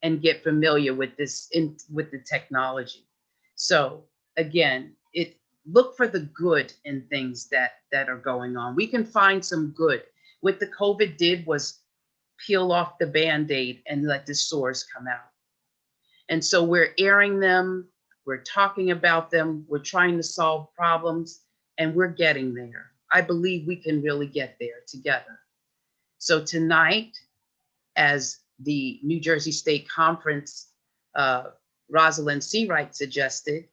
and get familiar with with the technology. So again, look for the good in things that are going on. We can find some good. What the COVID did was peel off the Band-Aid and let the sores come out. And so we're airing them, we're talking about them, we're trying to solve problems, and we're getting there. I believe we can really get there together. So tonight, as the New Jersey State Conference, Rosalind Seawright suggested,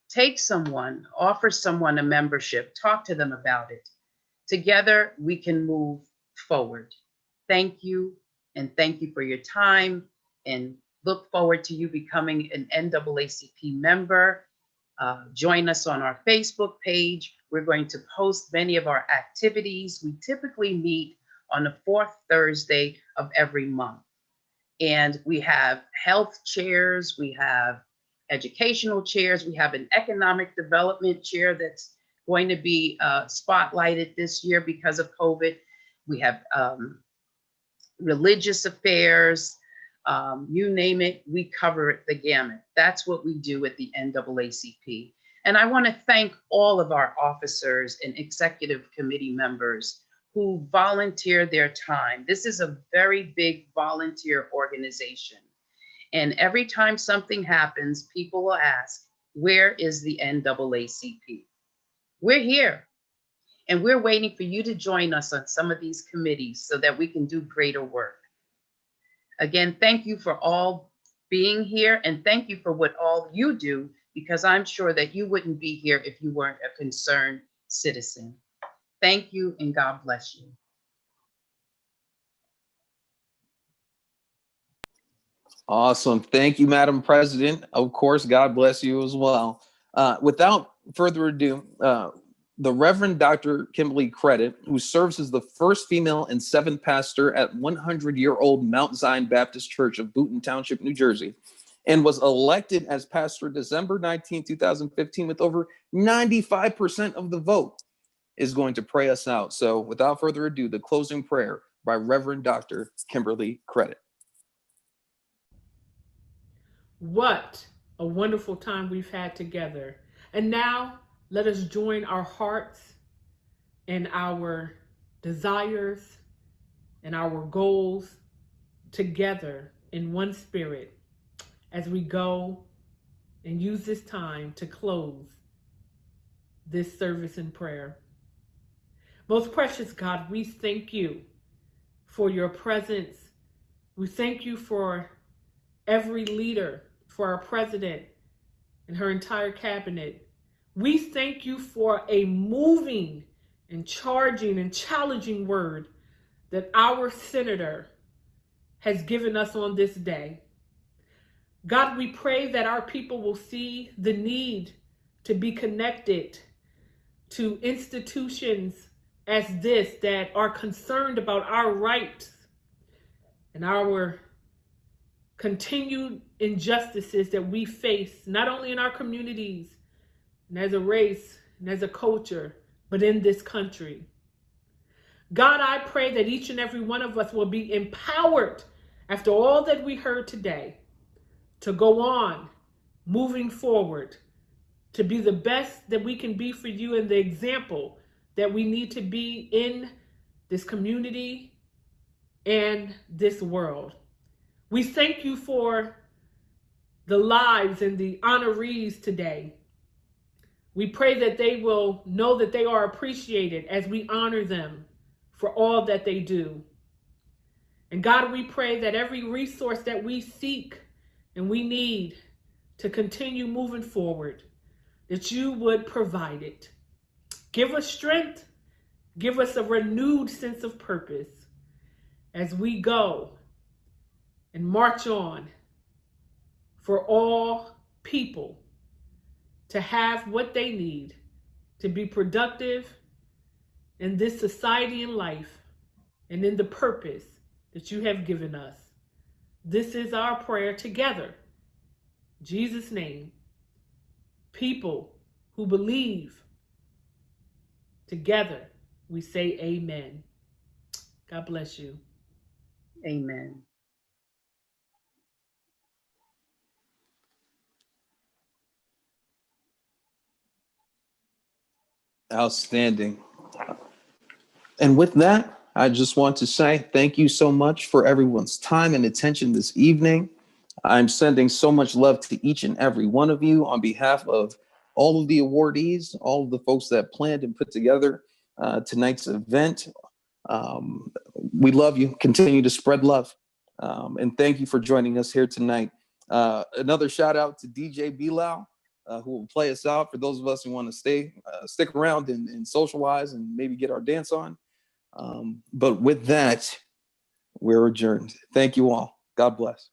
take someone, offer someone a membership, talk to them about it. Together, we can move forward. Thank you, and thank you for your time, and look forward to you becoming an NAACP member. Join us on our Facebook page. We're going to post many of our activities. We typically meet on the 4th Thursday of every month. And we have health chairs, we have educational chairs, we have an economic development chair that's going to be spotlighted this year because of COVID. We have religious affairs, you name it, we cover it, the gamut. That's what we do at the NAACP. And I want to thank all of our officers and executive committee members who volunteer their time. This is a very big volunteer organization. And every time something happens, people will ask, where is the NAACP? We're here. And we're waiting for you to join us on some of these committees so that we can do greater work. Again, thank you for all being here, and thank you for what all you do, because I'm sure that you wouldn't be here if you weren't a concerned citizen. Thank you, and God bless you. Awesome. Thank you, Madam President. Of course, God bless you as well. Without further ado, the Reverend Dr. Kimberly Credit, who serves as the first female and seventh pastor at 100-year-old Mount Zion Baptist Church of Boonton Township, New Jersey, and was elected as pastor December 19, 2015 with over 95% of the vote, is going to pray us out. So without further ado, the closing prayer by Reverend Dr. Kimberly Credit. What a wonderful time we've had together. And now let us join our hearts and our desires and our goals together in one spirit as we go and use this time to close this service in prayer. Most precious God, we thank you for your presence. We thank you for every leader, for our president and her entire cabinet. We thank you for a moving and charging and challenging word that our senator has given us on this day. God, we pray that our people will see the need to be connected to institutions as this that are concerned about our rights and our continued injustices that we face, not only in our communities and as a race and as a culture, but in this country. God, I pray that each and every one of us will be empowered after all that we heard today to go on moving forward, to be the best that we can be for you and the example that we need to be in this community and this world. We thank you for the lives and the honorees today. We pray that they will know that they are appreciated as we honor them for all that they do. And God, we pray that every resource that we seek and we need to continue moving forward, that you would provide it. Give us strength, give us a renewed sense of purpose as we go and march on for all people to have what they need to be productive in this society and life and in the purpose that you have given us. This is our prayer together. In Jesus' name, people who believe together, we say amen. God bless you. Amen. Outstanding. And with that, I just want to say thank you so much for everyone's time and attention this evening. I'm sending so much love to each and every one of you on behalf of all of the awardees, all of the folks that planned and put together tonight's event. We love you. Continue to spread love. And thank you for joining us here tonight. Another shout out to DJ Bilal, who will play us out for those of us who want to stick around and socialize and maybe get our dance on. But with that, we're adjourned. Thank you all. God bless.